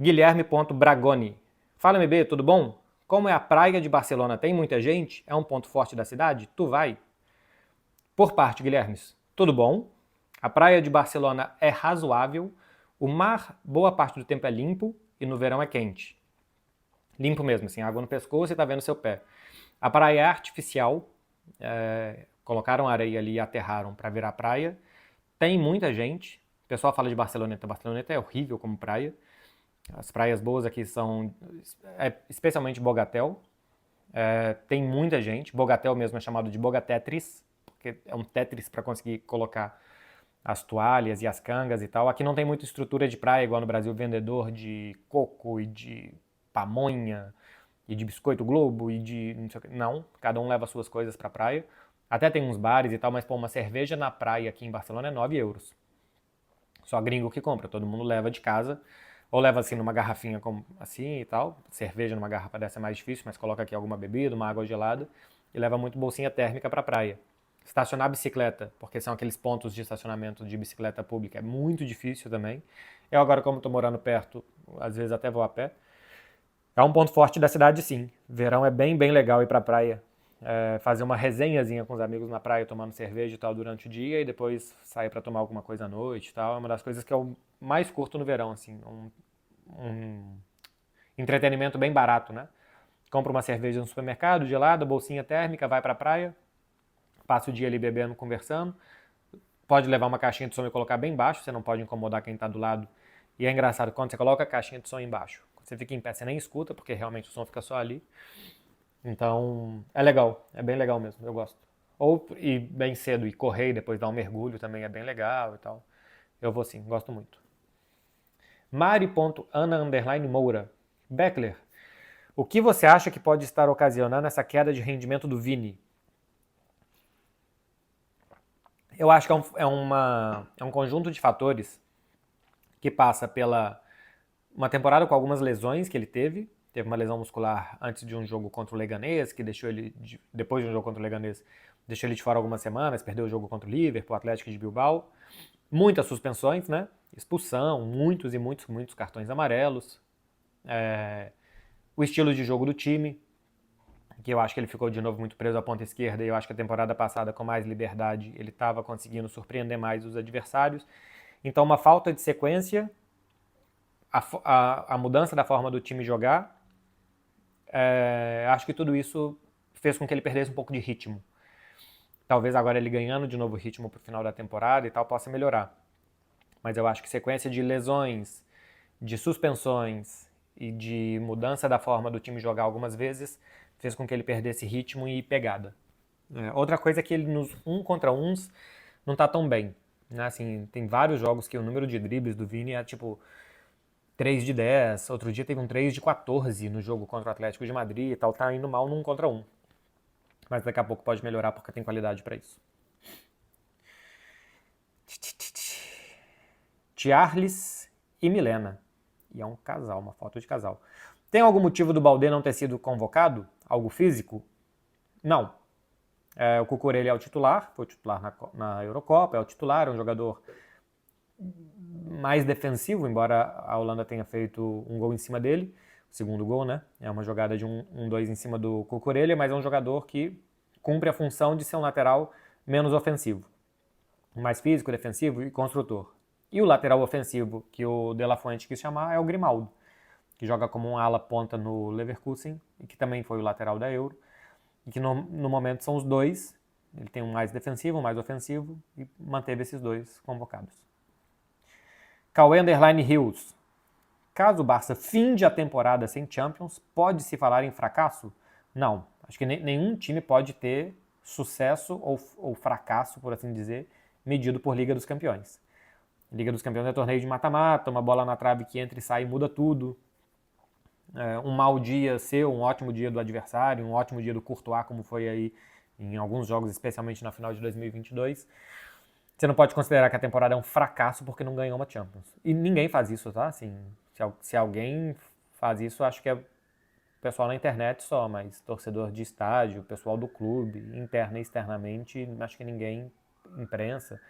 Guilherme.bragoni. Fala, MB, tudo bom? Como é a praia de Barcelona? Tem muita gente? É um ponto forte da cidade? Tu vai? Por parte, Guilhermes, tudo bom? A praia de Barcelona é razoável. O mar, boa parte do tempo é limpo e no verão é quente. Limpo mesmo, assim, água no pescoço e tá vendo seu pé. A praia é artificial. Colocaram areia ali e aterraram para virar praia. Tem muita gente. O pessoal fala de Barceloneta. Barceloneta é horrível como praia. As praias boas aqui são especialmente Bogatel. Tem muita gente. Bogatel mesmo é chamado de Bogatetris, porque é um Tetris para conseguir colocar as toalhas e as cangas e tal. Aqui não tem muita estrutura de praia, igual no Brasil, vendedor de coco e de pamonha e de biscoito Globo e de não sei o que. Não, cada um leva suas coisas pra praia. Até tem uns bares e tal, mas pô, uma cerveja na praia aqui em Barcelona é 9 euros. Só gringo que compra, todo mundo leva de casa. Ou leva assim numa garrafinha como assim e tal. Cerveja numa garrafa dessa é mais difícil, mas coloca aqui alguma bebida, uma água gelada. E leva muito bolsinha térmica pra praia. Estacionar bicicleta, porque são aqueles pontos de estacionamento de bicicleta pública, é muito difícil também. Eu agora, como estou morando perto, às vezes até vou a pé. É um ponto forte da cidade, sim. Verão é bem, bem legal ir pra praia. Fazer uma resenhazinha com os amigos na praia, tomando cerveja e tal durante o dia, e depois sair pra tomar alguma coisa à noite e tal. É uma das coisas que eu mais curto no verão, assim. Um entretenimento bem barato, né? Compra uma cerveja no supermercado, gelada, bolsinha térmica, vai pra praia, passa o dia ali bebendo, conversando. Pode levar uma caixinha de som e colocar bem baixo, você não pode incomodar quem tá do lado. E é engraçado, quando você coloca a caixinha de som embaixo, você fica em pé, você nem escuta, porque realmente o som fica só ali. Então, é legal, é bem legal mesmo, eu gosto. Ou ir bem cedo e correr e depois dar um mergulho também é bem legal e tal. Eu vou sim, gosto muito. Mari.ana_Moura. Beckler, o que você acha que pode estar ocasionando essa queda de rendimento do Vini? Eu acho que é um conjunto de fatores que passa pela uma temporada com algumas lesões que ele teve, teve uma lesão muscular antes de um jogo contra o Leganés, que deixou ele, depois de um jogo contra o Leganés, deixou ele de fora algumas semanas, perdeu o jogo contra o Liverpool, o Atlético de Bilbao. Muitas suspensões, né? Expulsão, muitos e muitos cartões amarelos. O estilo de jogo do time, que eu acho que ele ficou de novo muito preso à ponta esquerda, e eu acho que a temporada passada, com mais liberdade, ele estava conseguindo surpreender mais os adversários. Então, uma falta de sequência, a mudança da forma do time jogar, acho que tudo isso fez com que ele perdesse um pouco de ritmo. Talvez agora ele ganhando de novo ritmo para o final da temporada e tal possa melhorar. Mas eu acho que sequência de lesões, de suspensões e de mudança da forma do time jogar algumas vezes fez com que ele perdesse ritmo e pegada. Outra coisa é que ele nos 1 contra 1 não tá tão bem. Né? Assim, tem vários jogos que o número de dribles do Vini é tipo 3 de 10, outro dia teve um 3 de 14 no jogo contra o Atlético de Madrid e tal, tá indo mal no 1 contra 1. Mas daqui a pouco pode melhorar porque tem qualidade para isso. Charles e Milena. E é um casal, uma foto de casal. Tem algum motivo do Baldé não ter sido convocado? Algo físico? Não. O Cucurella é o titular, foi o titular na Eurocopa, é o titular, é um jogador mais defensivo, embora a Holanda tenha feito um gol em cima dele, o segundo gol, né? É uma jogada de 1-2 em cima do Cucurella, mas é um jogador que cumpre a função de ser um lateral menos ofensivo, mais físico, defensivo e construtor. E o lateral ofensivo que o De La Fuente quis chamar é o Grimaldo, que joga como um ala ponta no Leverkusen e que também foi o lateral da Euro, e que no momento são os dois, ele tem um mais defensivo, um mais ofensivo, e manteve esses dois convocados. Cauê Hills. Caso o Barça finde a temporada sem Champions, pode-se falar em fracasso? Não. Acho que nenhum time pode ter sucesso ou fracasso, por assim dizer, medido por Liga dos Campeões. Liga dos Campeões é torneio de mata-mata, uma bola na trave que entra e sai e muda tudo. Um mau dia seu, um ótimo dia do adversário, um ótimo dia do Courtois, como foi aí em alguns jogos, especialmente na final de 2022. Você não pode considerar que a temporada é um fracasso porque não ganhou uma Champions. E ninguém faz isso, tá? Assim, se alguém faz isso, acho que é o pessoal na internet só, mas torcedor de estádio, pessoal do clube, interna e externamente, acho que ninguém, imprensa,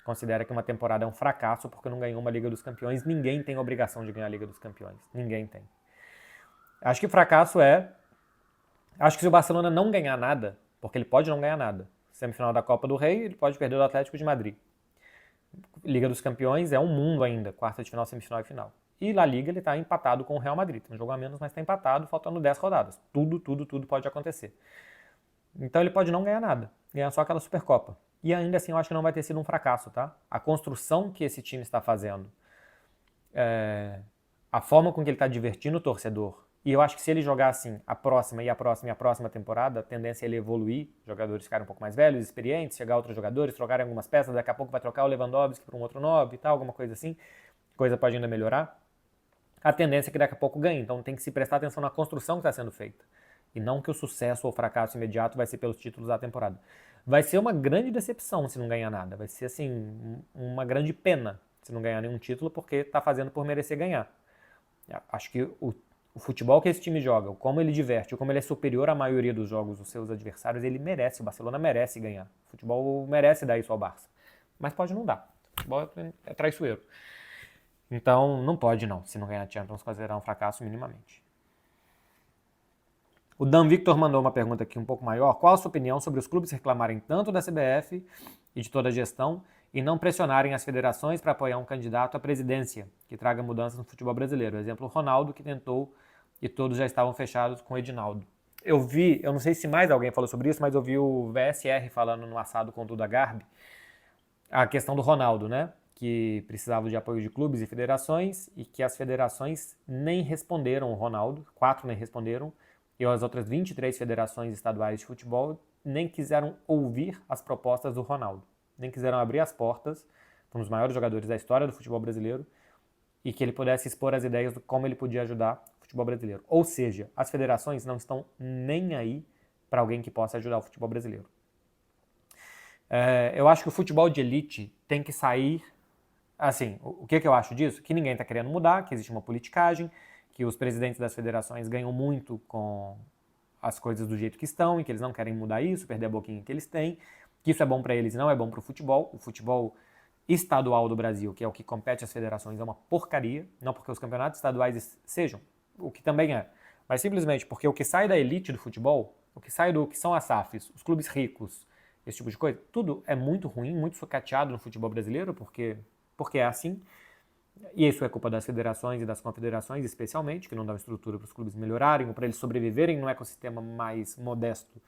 considera que uma temporada é um fracasso porque não ganhou uma Liga dos Campeões. Ninguém tem obrigação de ganhar a Liga dos Campeões. Ninguém tem. Acho que fracasso acho que se o Barcelona não ganhar nada, porque ele pode não ganhar nada, semifinal da Copa do Rei, ele pode perder do Atlético de Madrid. Liga dos Campeões é um mundo ainda, quarta de final, semifinal e final. E La Liga ele está empatado com o Real Madrid. Tem um jogo a menos, mas está empatado, faltando 10 rodadas. Tudo pode acontecer. Então ele pode não ganhar nada, ganhar só aquela Supercopa. E ainda assim eu acho que não vai ter sido um fracasso, tá? A construção que esse time está fazendo, a forma com que ele está divertindo o torcedor, e eu acho que se ele jogar assim a próxima temporada, a tendência é ele evoluir, jogadores ficarem um pouco mais velhos, experientes, chegar outros jogadores, trocarem algumas peças, daqui a pouco vai trocar o Lewandowski para um outro 9 e tal, alguma coisa assim, coisa pode ainda melhorar. A tendência é que daqui a pouco ganhe, então tem que se prestar atenção na construção que está sendo feita. E não que o sucesso ou fracasso imediato vai ser pelos títulos da temporada. Vai ser uma grande decepção se não ganhar nada, vai ser assim, uma grande pena se não ganhar nenhum título, porque está fazendo por merecer ganhar. Acho que o futebol que esse time joga, como ele diverte, como ele é superior à maioria dos jogos dos seus adversários, ele merece, o Barcelona merece ganhar. O futebol merece dar isso ao Barça. Mas pode não dar. O futebol é traiçoeiro. Então, não pode não, se não ganhar a Champions, considerar um fracasso minimamente. O Dan Victor mandou uma pergunta aqui um pouco maior. Qual a sua opinião sobre os clubes reclamarem tanto da CBF e de toda a gestão e não pressionarem as federações para apoiar um candidato à presidência que traga mudanças no futebol brasileiro? Exemplo, o Ronaldo, que tentou e todos já estavam fechados com o Edinaldo. Eu não sei se mais alguém falou sobre isso, mas eu vi o VSR falando no assado com o Duda Garbi, a questão do Ronaldo, né? Que precisava de apoio de clubes e federações e que as federações nem responderam o Ronaldo, 4 nem responderam, e as outras 23 federações estaduais de futebol nem quiseram ouvir as propostas do Ronaldo, nem quiseram abrir as portas para um dos maiores jogadores da história do futebol brasileiro e que ele pudesse expor as ideias de como ele podia ajudar o futebol brasileiro. Ou seja, as federações não estão nem aí para alguém que possa ajudar o futebol brasileiro. Eu acho que o futebol de elite tem que sair. Assim, o que eu acho disso? Que ninguém está querendo mudar, que existe uma politicagem, que os presidentes das federações ganham muito com as coisas do jeito que estão e que eles não querem mudar isso, perder a boquinha que eles têm, que isso é bom para eles e não é bom para o futebol. O futebol estadual do Brasil, que é o que compete às federações, é uma porcaria, não porque os campeonatos estaduais sejam, o que também é, mas simplesmente porque o que sai da elite do futebol, o que sai do que são as SAFs, os clubes ricos, esse tipo de coisa, tudo é muito ruim, muito sucateado no futebol brasileiro, porque é assim. E isso é culpa das federações e das confederações, especialmente, que não dão estrutura para os clubes melhorarem ou para eles sobreviverem num ecossistema mais modesto,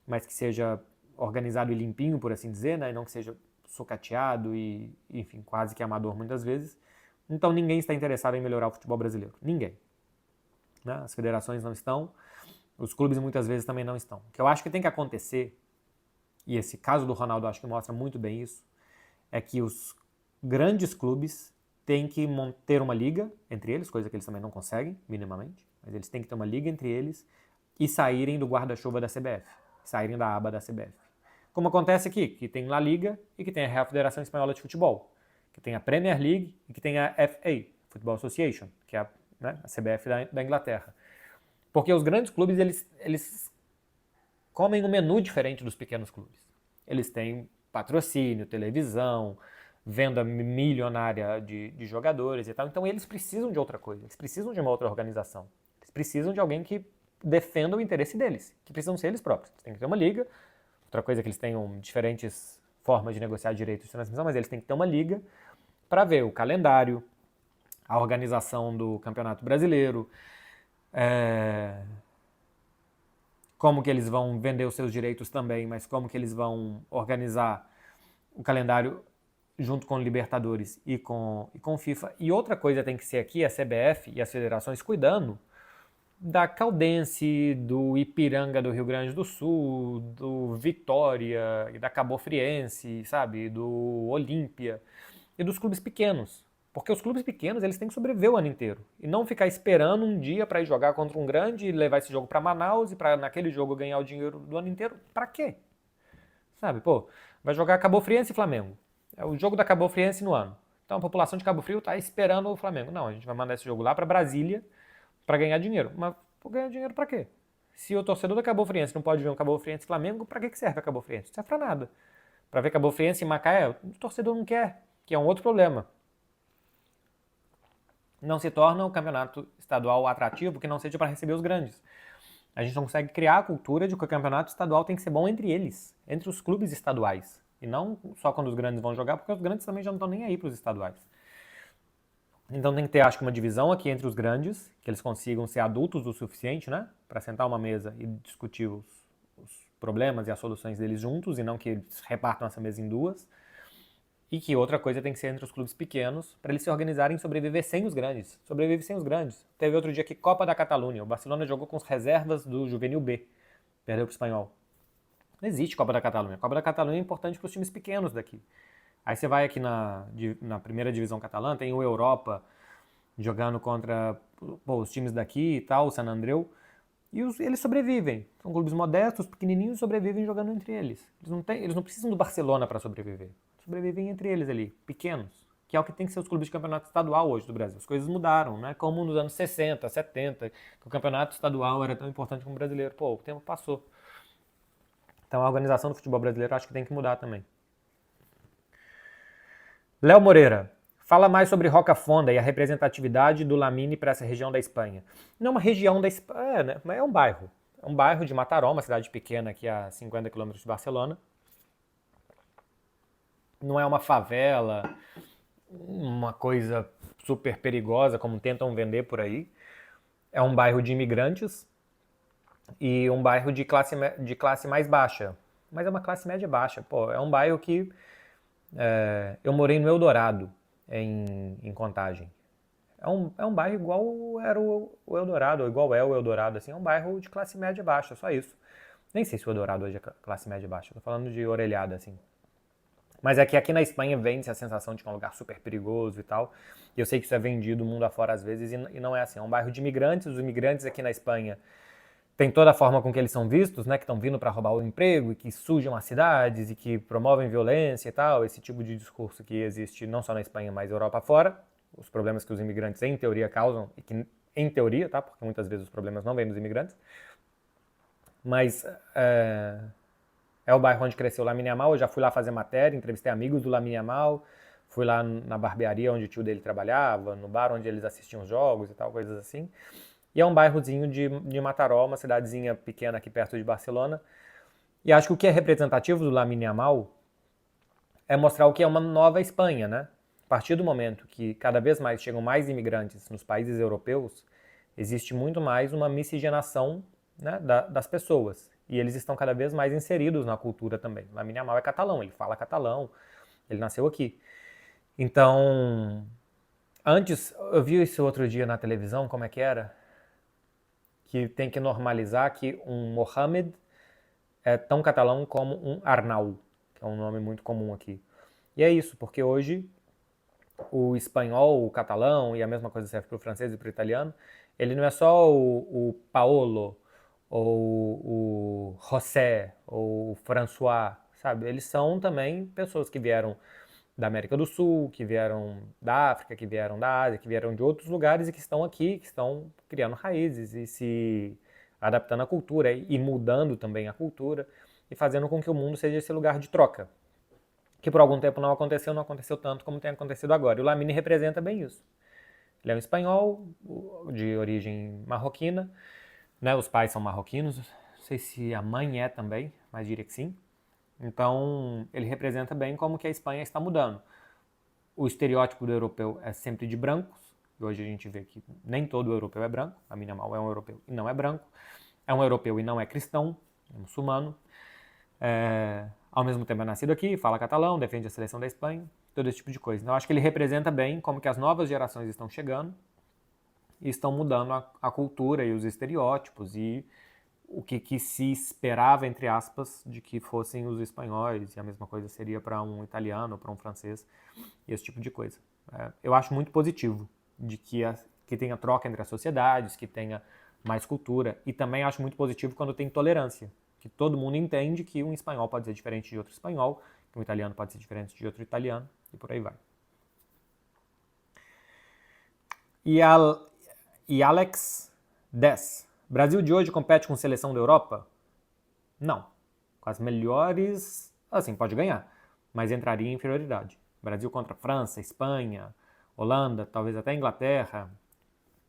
mas que seja organizado e limpinho, por assim dizer, né? E não que seja sucateado e, enfim, quase que amador muitas vezes. Então ninguém está interessado em melhorar o futebol brasileiro. Ninguém. Né? As federações não estão, os clubes muitas vezes também não estão. O que eu acho que tem que acontecer, e esse caso do Ronaldo acho que mostra muito bem isso, é que os grandes clubes têm que ter uma liga entre eles, coisa que eles também não conseguem, minimamente, mas eles têm que ter uma liga entre eles e saírem do guarda-chuva da CBF, saírem da aba da CBF. Como acontece aqui, que tem La Liga e que tem a Real Federação Espanhola de Futebol, que tem a Premier League e que tem a FA, Football Association, que é a CBF da Inglaterra. Porque os grandes clubes, eles comem um menu diferente dos pequenos clubes. Eles têm patrocínio, televisão, venda milionária de jogadores e tal. Então eles precisam de outra coisa, eles precisam de uma outra organização. Eles precisam de alguém que defenda o interesse deles, que precisam ser eles próprios. Eles têm que ter uma liga, outra coisa é que eles tenham diferentes formas de negociar direitos de transmissão, mas eles têm que ter uma liga para ver o calendário, a organização do Campeonato Brasileiro, como que eles vão vender os seus direitos também, mas como que eles vão organizar o calendário junto com o Libertadores e com o FIFA. E outra coisa tem que ser aqui a CBF e as federações cuidando da Caldense, do Ipiranga do Rio Grande do Sul, do Vitória e da Cabofriense, sabe, do Olímpia e dos clubes pequenos. Porque os clubes pequenos, eles têm que sobreviver o ano inteiro. E não ficar esperando um dia para ir jogar contra um grande e levar esse jogo para Manaus e para naquele jogo ganhar o dinheiro do ano inteiro. Para quê? Sabe, pô, vai jogar Cabo Friense e Flamengo. É o jogo da Cabo Friense no ano. Então a população de Cabo Frio tá esperando o Flamengo. Não, a gente vai mandar esse jogo lá para Brasília para ganhar dinheiro. Mas ganhar dinheiro para quê? Se o torcedor da Cabo Friense não pode ver um Cabo Friense e Flamengo, para que serve a Cabo Friense? Não serve para nada. Para ver Cabo Friense e Macaé, o torcedor não quer, que é um outro problema. Não se torna o campeonato estadual atrativo que não seja para receber os grandes. A gente não consegue criar a cultura de que o campeonato estadual tem que ser bom entre eles, entre os clubes estaduais. E não só quando os grandes vão jogar, porque os grandes também já não estão nem aí para os estaduais. Então tem que ter, acho que, uma divisão aqui entre os grandes, que eles consigam ser adultos o suficiente, né? Para sentar uma mesa e discutir os problemas e as soluções deles juntos, e não que eles repartam essa mesa em duas. E que outra coisa tem que ser entre os clubes pequenos, para eles se organizarem e sobreviver sem os grandes. Sobrevive sem os grandes. Teve outro dia aqui Copa da Catalunha. O Barcelona jogou com as reservas do Juvenil B. Perdeu para o Espanhol. Não existe Copa da Catalunha. Copa da Catalunha é importante para os times pequenos daqui. Aí você vai aqui na primeira divisão catalã, tem o Europa jogando contra os times daqui e tal, o San Andreu. E eles sobrevivem. São clubes modestos, pequenininhos, sobrevivem jogando entre eles. Eles não precisam do Barcelona para sobreviver. Sobrevivem entre eles ali, pequenos, que é o que tem que ser os clubes de campeonato estadual hoje do Brasil. As coisas mudaram, né? Como nos anos 60, 70, que o campeonato estadual era tão importante como o brasileiro. Pô, o tempo passou. Então a organização do futebol brasileiro acho que tem que mudar também. Léo Moreira, fala mais sobre Roca Fonda e a representatividade do Lamine para essa região da Espanha. Não é uma região da Espanha, né? Mas é um bairro. É um bairro de Mataró, uma cidade pequena aqui a 50 quilômetros de Barcelona. Não é uma favela, uma coisa super perigosa, como tentam vender por aí. É um bairro de imigrantes e um bairro de classe mais baixa. Mas é uma classe média baixa. Pô, é um bairro que... eu morei no Eldorado, em Contagem. É um bairro igual era o Eldorado, ou igual é o Eldorado. Assim, é um bairro de classe média baixa, só isso. Nem sei se o Eldorado hoje é classe média baixa. Tô falando de orelhada, assim. Mas é que aqui na Espanha vende-se a sensação de que é um lugar super perigoso e tal. E eu sei que isso é vendido mundo afora às vezes e não é assim. É um bairro de imigrantes. Os imigrantes aqui na Espanha têm toda a forma com que eles são vistos, né? Que estão vindo para roubar o emprego e que sujam as cidades e que promovem violência e tal. Esse tipo de discurso que existe não só na Espanha, mas na Europa fora. Os problemas que os imigrantes, em teoria, causam e que em teoria, tá? Porque muitas vezes os problemas não vêm dos imigrantes, mas é o bairro onde cresceu o Lamine Yamal. Eu já fui lá fazer matéria, entrevistei amigos do Lamine Yamal, fui lá na barbearia onde o tio dele trabalhava, no bar onde eles assistiam os jogos e tal, coisas assim. E é um bairrozinho de Mataró, uma cidadezinha pequena aqui perto de Barcelona. E acho que o que é representativo do Lamine Yamal é mostrar o que é uma nova Espanha, né? A partir do momento que cada vez mais chegam mais imigrantes nos países europeus, existe muito mais uma miscigenação, né, das pessoas. E eles estão cada vez mais inseridos na cultura também. Lamine Yamal é catalão, ele fala catalão, ele nasceu aqui. Então, antes, eu vi isso outro dia na televisão, como é que era? Que tem que normalizar que um Mohamed é tão catalão como um Arnau, que é um nome muito comum aqui. E é isso, porque hoje o espanhol, o catalão, e a mesma coisa serve para o francês e para o italiano, ele não é só o Paolo, ou o José, ou o François, sabe? Eles são também pessoas que vieram da América do Sul, que vieram da África, que vieram da Ásia, que vieram de outros lugares e que estão aqui, que estão criando raízes e se adaptando à cultura e mudando também a cultura e fazendo com que o mundo seja esse lugar de troca, que por algum tempo não aconteceu tanto como tem acontecido agora. E o Lamine representa bem isso. Ele é um espanhol de origem marroquina, né? Os pais são marroquinos, não sei se a mãe é também, mas diria que sim. Então, ele representa bem como que a Espanha está mudando. O estereótipo do europeu é sempre de brancos, e hoje a gente vê que nem todo europeu é branco. Lamine Yamal é um europeu e não é branco. É um europeu e não é cristão, é muçulmano. Ao mesmo tempo é nascido aqui, fala catalão, defende a seleção da Espanha, todo esse tipo de coisa. Então, eu acho que ele representa bem como que as novas gerações estão chegando e estão mudando a cultura e os estereótipos e o que se esperava, entre aspas, de que fossem os espanhóis, e a mesma coisa seria para um italiano, para um francês, e esse tipo de coisa. Eu acho muito positivo de que tenha troca entre as sociedades, que tenha mais cultura, e também acho muito positivo quando tem tolerância, que todo mundo entende que um espanhol pode ser diferente de outro espanhol, que um italiano pode ser diferente de outro italiano, e por aí vai. E Alex 10. Brasil de hoje compete com seleção da Europa? Não. Com as melhores, assim, pode ganhar, mas entraria em inferioridade. Brasil contra França, Espanha, Holanda, talvez até Inglaterra,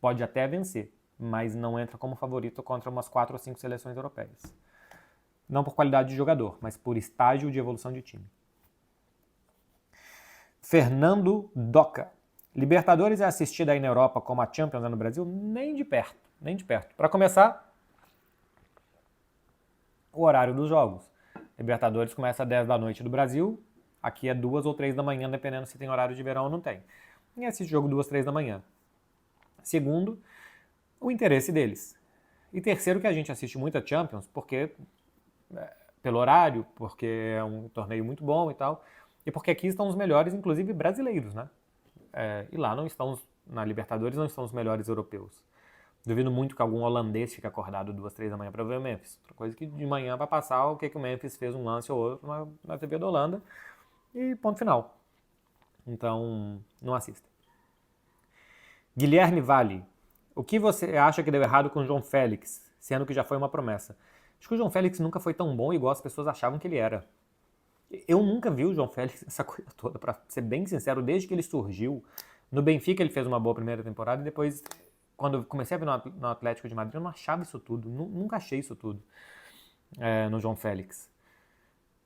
pode até vencer, mas não entra como favorito contra umas 4 ou 5 seleções europeias. Não por qualidade de jogador, mas por estágio de evolução de time. Fernando Doca. Libertadores é assistida aí na Europa como a Champions é no Brasil? Nem de perto, nem de perto. Para começar, o horário dos jogos. Libertadores começa às 10 da noite do Brasil, aqui é 2 ou 3 da manhã, dependendo se tem horário de verão ou não tem. E assiste jogo 2, 3 da manhã. Segundo, o interesse deles. E terceiro, que a gente assiste muito a Champions, porque pelo horário, porque é um torneio muito bom e tal, e porque aqui estão os melhores, inclusive brasileiros, né? E lá não estão, na Libertadores não estão os melhores europeus. Duvido muito que algum holandês fique acordado 2, 3 da manhã para ver o Memphis. Outra coisa que de manhã vai passar o que o Memphis fez um lance ou outro na TV da Holanda e ponto final. Então, não assista. Guilherme Vale. O que você acha que deu errado com o João Félix, sendo que já foi uma promessa? Acho que o João Félix nunca foi tão bom igual as pessoas achavam que ele era. Eu nunca vi o João Félix essa coisa toda, pra ser bem sincero, desde que ele surgiu. No Benfica ele fez uma boa primeira temporada e depois, quando eu comecei a ver no Atlético de Madrid, eu não achava isso tudo, nunca achei isso tudo no João Félix.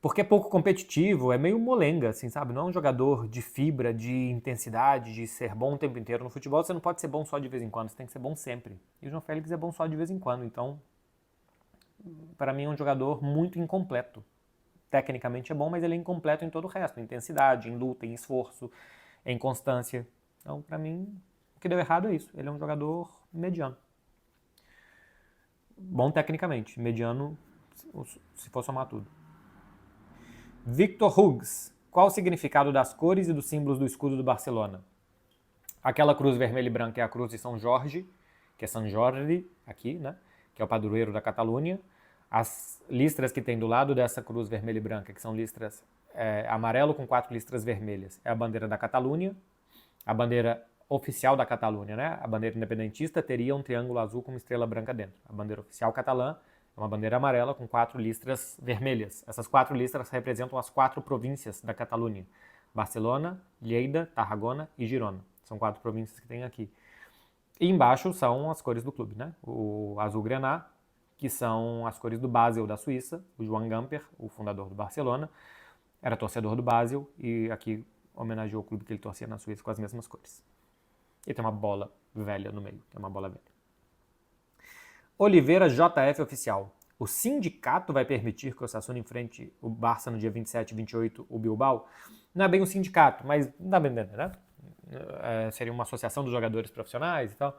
Porque é pouco competitivo, é meio molenga, assim, sabe? Não é um jogador de fibra, de intensidade, de ser bom o tempo inteiro. No futebol você não pode ser bom só de vez em quando, você tem que ser bom sempre. E o João Félix é bom só de vez em quando, então, para mim é um jogador muito incompleto. Tecnicamente é bom, mas ele é incompleto em todo o resto, em intensidade, em luta, em esforço, em constância. Então, para mim, o que deu errado é isso. Ele é um jogador mediano. Bom tecnicamente, mediano se for somar tudo. Victor Hughes. Qual o significado das cores e dos símbolos do escudo do Barcelona? Aquela cruz vermelha e branca é a cruz de São Jorge, que é São Jordi, aqui, né? Que é o padroeiro da Catalunha. As listras que tem do lado dessa cruz vermelha e branca, que são listras amarelo com 4 listras vermelhas, é a bandeira da Catalunha. A bandeira oficial da Catalunha, né? A bandeira independentista teria um triângulo azul com uma estrela branca dentro. A bandeira oficial catalã é uma bandeira amarela com 4 listras vermelhas. Essas 4 listras representam as 4 províncias da Catalunha: Barcelona, Lleida, Tarragona e Girona. São 4 províncias que tem aqui. E embaixo são as cores do clube, né? O azul grená, que são as cores do Basel da Suíça. O Joan Gamper, o fundador do Barcelona, era torcedor do Basel e aqui homenageou o clube que ele torcia na Suíça com as mesmas cores. E tem uma bola velha no meio, que é uma bola velha. Oliveira JF Oficial. O sindicato vai permitir que o Osasuna enfrente o Barça no dia 27 e 28, o Bilbao? Não é bem um sindicato, mas dá bem entender, né? Seria uma associação dos jogadores profissionais e tal.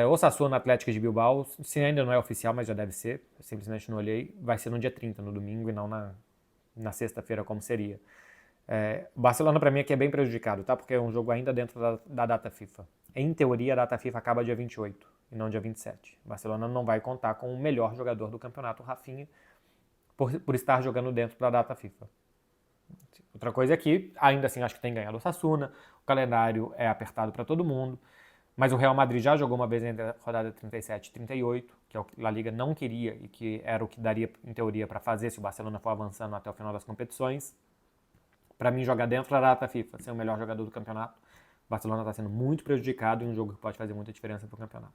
Osasuna Atlético de Bilbao, se ainda não é oficial, mas já deve ser, eu simplesmente não olhei, vai ser no dia 30, no domingo, e não na sexta-feira, como seria. O Barcelona, para mim, aqui é bem prejudicado, tá? Porque é um jogo ainda dentro da data FIFA. Em teoria, a data FIFA acaba dia 28 e não dia 27. O Barcelona não vai contar com o melhor jogador do campeonato, o Rafinha, por estar jogando dentro da data FIFA. Outra coisa é que, ainda assim, acho que tem ganhado o Osasuna, o calendário é apertado para todo mundo, mas o Real Madrid já jogou uma vez entre a rodada 37 e 38, que é o que a La Liga não queria e que era o que daria, em teoria, para fazer se o Barcelona for avançando até o final das competições. Para mim, jogar dentro da data FIFA, ser o melhor jogador do campeonato, o Barcelona está sendo muito prejudicado em um jogo que pode fazer muita diferença para o campeonato.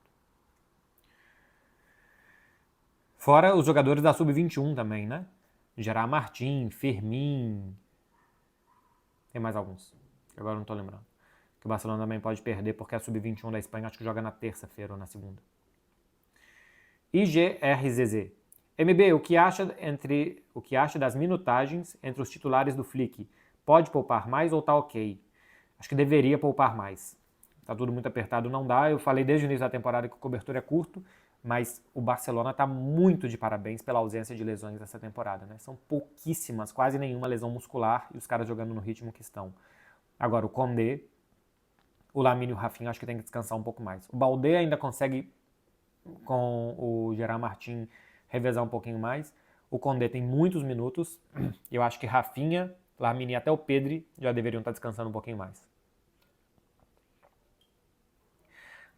Fora os jogadores da Sub-21 também, né? Gerard Martín, Fermín, tem mais alguns, que agora não estou lembrando. Que o Barcelona também pode perder, porque a Sub-21 da Espanha acho que joga na terça-feira ou na segunda. IGRZZ. MB, o que acha das minutagens entre os titulares do Flick? Pode poupar mais ou tá ok? Acho que deveria poupar mais. Tá tudo muito apertado, não dá. Eu falei desde o início da temporada que o cobertor é curto, mas o Barcelona tá muito de parabéns pela ausência de lesões dessa temporada, né? São pouquíssimas, quase nenhuma lesão muscular e os caras jogando no ritmo que estão. Agora, o Condé, o Lamine e o Rafinha acho que tem que descansar um pouco mais. O Baldé ainda consegue, com o Gerard Martín, revezar um pouquinho mais. O Condé tem muitos minutos. Eu acho que Rafinha, Lamine e até o Pedri já deveriam estar descansando um pouquinho mais.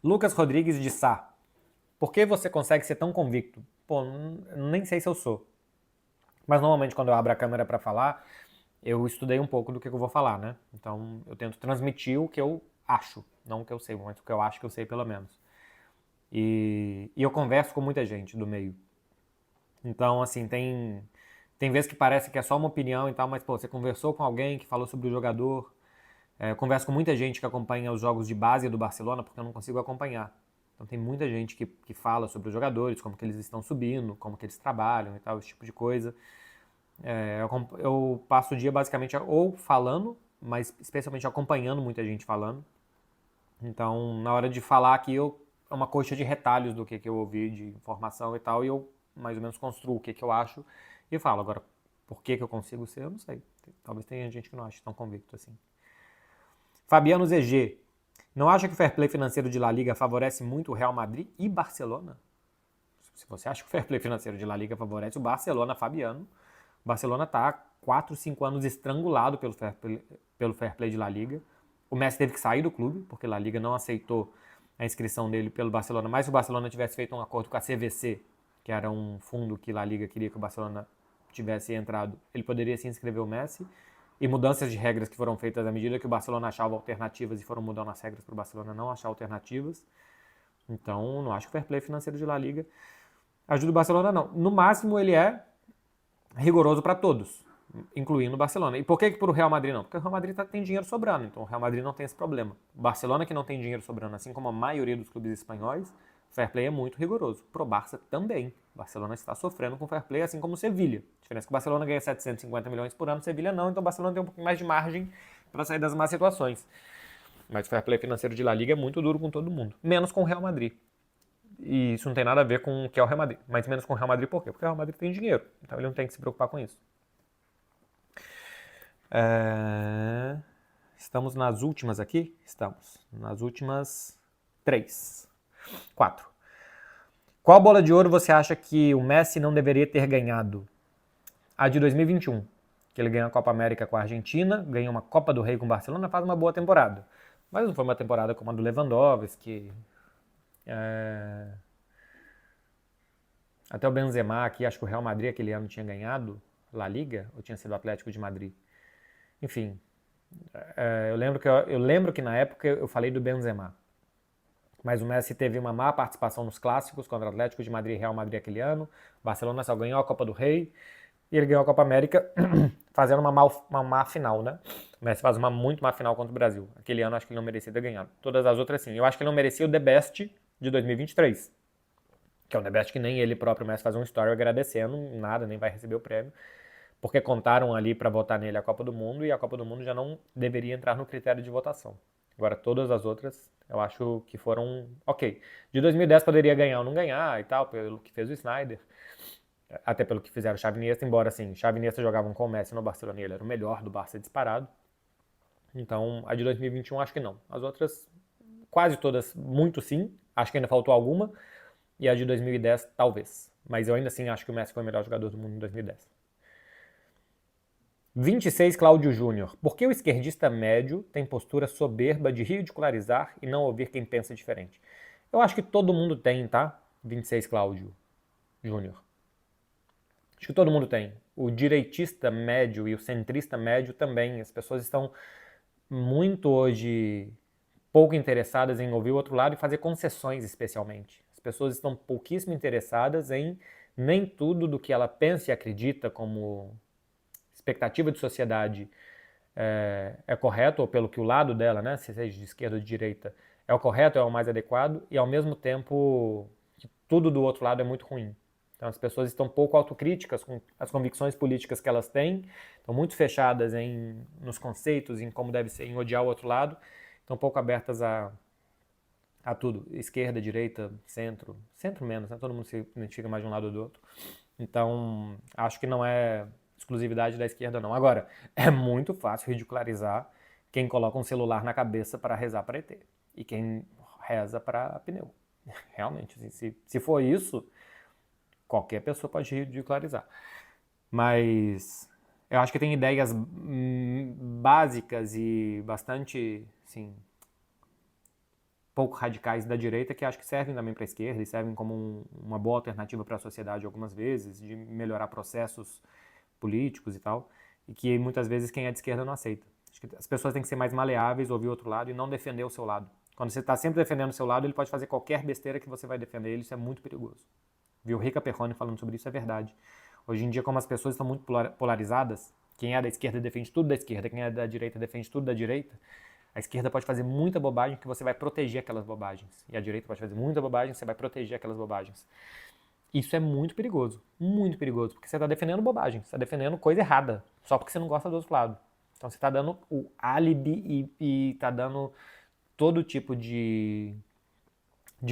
Lucas Rodrigues de Sá. Por que você consegue ser tão convicto? Pô, nem sei se eu sou. Mas normalmente quando eu abro a câmera para falar, eu estudei um pouco do que eu vou falar, né? Então eu tento transmitir o que eu acho, não o que eu sei, mas o que eu acho que eu sei pelo menos. E eu converso com muita gente do meio. Então, assim, tem vezes que parece que é só uma opinião e tal, mas, pô, você conversou com alguém que falou sobre o jogador. Eu converso com muita gente que acompanha os jogos de base do Barcelona, porque eu não consigo acompanhar. Então tem muita gente que fala sobre os jogadores, como que eles estão subindo, como que eles trabalham e tal, esse tipo de coisa. Eu passo o dia basicamente ou falando, mas especialmente acompanhando muita gente falando. Então, na hora de falar aqui, é uma coxa de retalhos do que eu ouvi de informação e tal, e eu mais ou menos construo o que eu acho e falo. Agora, por que eu consigo ser, eu não sei. Talvez tenha gente que não ache tão convicto assim. Fabiano ZG. Não acha que o fair play financeiro de La Liga favorece muito o Real Madrid e Barcelona? Se você acha que o fair play financeiro de La Liga favorece o Barcelona, Fabiano, o Barcelona está há 4, 5 anos estrangulado pelo fair play de La Liga. O Messi teve que sair do clube, porque La Liga não aceitou a inscrição dele pelo Barcelona. Mas se o Barcelona tivesse feito um acordo com a CVC, que era um fundo que La Liga queria que o Barcelona tivesse entrado, ele poderia se inscrever o Messi. E mudanças de regras que foram feitas à medida que o Barcelona achava alternativas e foram mudando as regras para o Barcelona não achar alternativas. Então, não acho que o fair play financeiro de La Liga ajuda o Barcelona, não. No máximo, ele é rigoroso para todos, incluindo o Barcelona. E por que para o Real Madrid não? Porque o Real Madrid tem dinheiro sobrando, então o Real Madrid não tem esse problema. O Barcelona, que não tem dinheiro sobrando, assim como a maioria dos clubes espanhóis, o fair play é muito rigoroso. Pro Barça também. O Barcelona está sofrendo com o fair play, assim como o Sevilha. A diferença é que o Barcelona ganha 750 milhões por ano, o Sevilha não, então o Barcelona tem um pouquinho mais de margem para sair das más situações. Mas o fair play financeiro de La Liga é muito duro com todo mundo, menos com o Real Madrid. E isso não tem nada a ver com o que é o Real Madrid, mas menos com o Real Madrid por quê? Porque o Real Madrid tem dinheiro, então ele não tem que se preocupar com isso. Estamos nas últimas aqui? Estamos. Nas últimas 4. Qual bola de ouro você acha que o Messi não deveria ter ganhado? A de 2021, que ele ganhou a Copa América com a Argentina, ganhou uma Copa do Rei com o Barcelona, faz uma boa temporada. Mas não foi uma temporada como a do Lewandowski. É... Até o Benzema aqui, acho que o Real Madrid aquele ano tinha ganhado La Liga, ou tinha sido o Atlético de Madrid. Enfim, eu lembro que na época eu falei do Benzema. Mas o Messi teve uma má participação nos clássicos contra o Atlético de Madrid e Real Madrid aquele ano. O Barcelona só ganhou a Copa do Rei e ele ganhou a Copa América fazendo uma má final, né? O Messi faz uma muito má final contra o Brasil. Aquele ano acho que ele não merecia ter ganhado. Todas as outras sim. Eu acho que ele não merecia o The Best de 2023. Que é um The Best que nem ele próprio, Messi, faz um story agradecendo, nada, nem vai receber o prêmio. Porque contaram ali para votar nele a Copa do Mundo e a Copa do Mundo já não deveria entrar no critério de votação. Agora, todas as outras, eu acho que foram ok. De 2010 poderia ganhar ou não ganhar e tal, pelo que fez o Snyder. Até pelo que fizeram o Xavi e Iniesta, embora assim, Xavi e Iniesta jogavam com o Messi no Barcelona e ele era o melhor do Barça disparado. Então, a de 2021 acho que não. As outras, quase todas, muito sim. Acho que ainda faltou alguma. E a de 2010, talvez. Mas eu ainda assim acho que o Messi foi o melhor jogador do mundo em 2010. 26, Cláudio Júnior. Por que o esquerdista médio tem postura soberba de ridicularizar e não ouvir quem pensa diferente? Eu acho que todo mundo tem, tá? 26, Cláudio Júnior. Acho que todo mundo tem. O direitista médio e o centrista médio também. As pessoas estão muito hoje pouco interessadas em ouvir o outro lado e fazer concessões, especialmente. As pessoas estão pouquíssimo interessadas em nem tudo do que ela pensa e acredita como expectativa de sociedade é correto, ou pelo que o lado dela, né, se seja de esquerda ou de direita, é o correto, é o mais adequado, e ao mesmo tempo que tudo do outro lado é muito ruim. Então as pessoas estão pouco autocríticas com as convicções políticas que elas têm, estão muito fechadas nos conceitos, em como deve ser, em odiar o outro lado, estão pouco abertas a tudo, esquerda, direita, centro menos, né? Todo mundo se identifica mais de um lado ou do outro. Então, acho que não é exclusividade da esquerda, não. Agora, é muito fácil ridicularizar quem coloca um celular na cabeça para rezar para ET e quem reza para pneu. Realmente, assim, se for isso, qualquer pessoa pode ridicularizar. Mas eu acho que tem ideias básicas e bastante, assim, pouco radicais da direita que acho que servem também para a esquerda e servem como uma boa alternativa para a sociedade algumas vezes, de melhorar processos políticos e tal, e que muitas vezes quem é de esquerda não aceita. Acho que as pessoas têm que ser mais maleáveis, ouvir o outro lado e não defender o seu lado. Quando você está sempre defendendo o seu lado, ele pode fazer qualquer besteira que você vai defender ele, isso é muito perigoso. Viu o Rica Perrone falando sobre isso, é verdade. Hoje em dia, como as pessoas estão muito polarizadas, quem é da esquerda defende tudo da esquerda, quem é da direita defende tudo da direita, a esquerda pode fazer muita bobagem que você vai proteger aquelas bobagens. E a direita pode fazer muita bobagem que você vai proteger aquelas bobagens. Isso é muito perigoso, porque você está defendendo bobagem, você está defendendo coisa errada, só porque você não gosta do outro lado. Então você está dando o álibi e está dando todo tipo de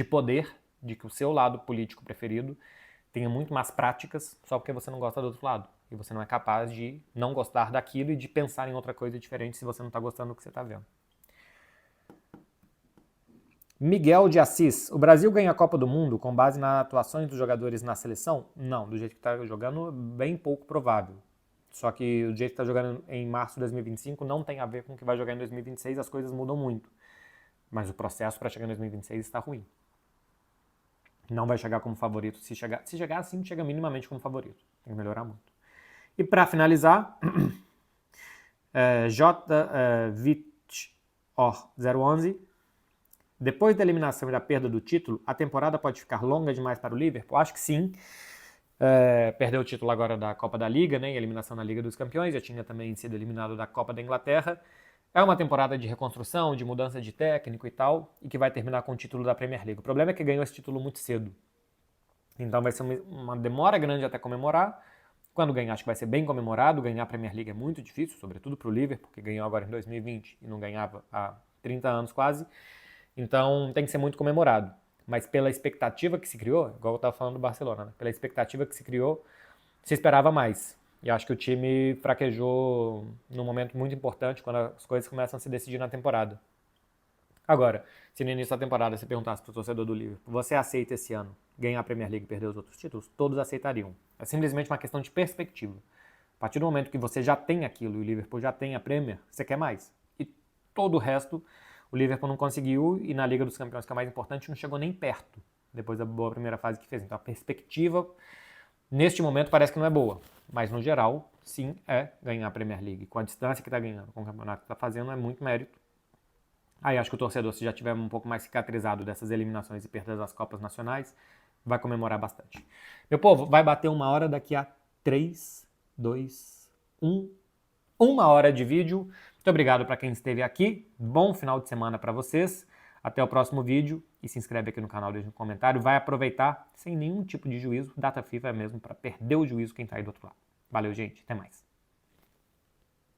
poder de que o seu lado político preferido tenha muito mais práticas só porque você não gosta do outro lado. E você não é capaz de não gostar daquilo e de pensar em outra coisa diferente se você não está gostando do que você está vendo. Miguel de Assis, o Brasil ganha a Copa do Mundo com base nas atuações dos jogadores na seleção? Não, do jeito que está jogando, bem pouco provável. Só que o jeito que está jogando em março de 2025 não tem a ver com o que vai jogar em 2026, as coisas mudam muito. Mas o processo para chegar em 2026 está ruim. Não vai chegar como favorito. Se chegar assim, chega minimamente como favorito. Tem que melhorar muito. E para finalizar, Vit011. Depois da eliminação e da perda do título, a temporada pode ficar longa demais para o Liverpool? Acho que sim. Perdeu o título agora da Copa da Liga, né? Eliminação na Liga dos Campeões, já tinha também sido eliminado da Copa da Inglaterra. É uma temporada de reconstrução, de mudança de técnico e tal, e que vai terminar com o título da Premier League. O problema é que ganhou esse título muito cedo. Então vai ser uma demora grande até comemorar. Quando ganhar, acho que vai ser bem comemorado. Ganhar a Premier League é muito difícil, sobretudo para o Liverpool, porque ganhou agora em 2020 e não ganhava há 30 anos quase. Então tem que ser muito comemorado. Mas pela expectativa que se criou, igual eu estava falando do Barcelona, né? Pela expectativa que se criou, se esperava mais. E acho que o time fraquejou num momento muito importante, quando as coisas começam a se decidir na temporada. Agora, se no início da temporada você perguntasse para o torcedor do Liverpool, você aceita esse ano ganhar a Premier League e perder os outros títulos? Todos aceitariam. É simplesmente uma questão de perspectiva. A partir do momento que você já tem aquilo e o Liverpool já tem a Premier, você quer mais. E todo o resto, O Liverpool não conseguiu e na Liga dos Campeões, que é o mais importante, não chegou nem perto, depois da boa primeira fase que fez. Então a perspectiva, neste momento, parece que não é boa. Mas no geral, sim, é ganhar a Premier League. Com a distância que está ganhando, com o campeonato que está fazendo, é muito mérito. Aí acho que o torcedor, se já tiver um pouco mais cicatrizado dessas eliminações e perdas das Copas Nacionais, vai comemorar bastante. Meu povo, vai bater 1 hora daqui a 3, 2, 1. 1 hora de vídeo. Muito obrigado para quem esteve aqui. Bom final de semana para vocês. Até o próximo vídeo. E se inscreve aqui no canal, deixa um comentário. Vai aproveitar sem nenhum tipo de juízo. Data FIFA é mesmo para perder o juízo quem está aí do outro lado. Valeu, gente. Até mais.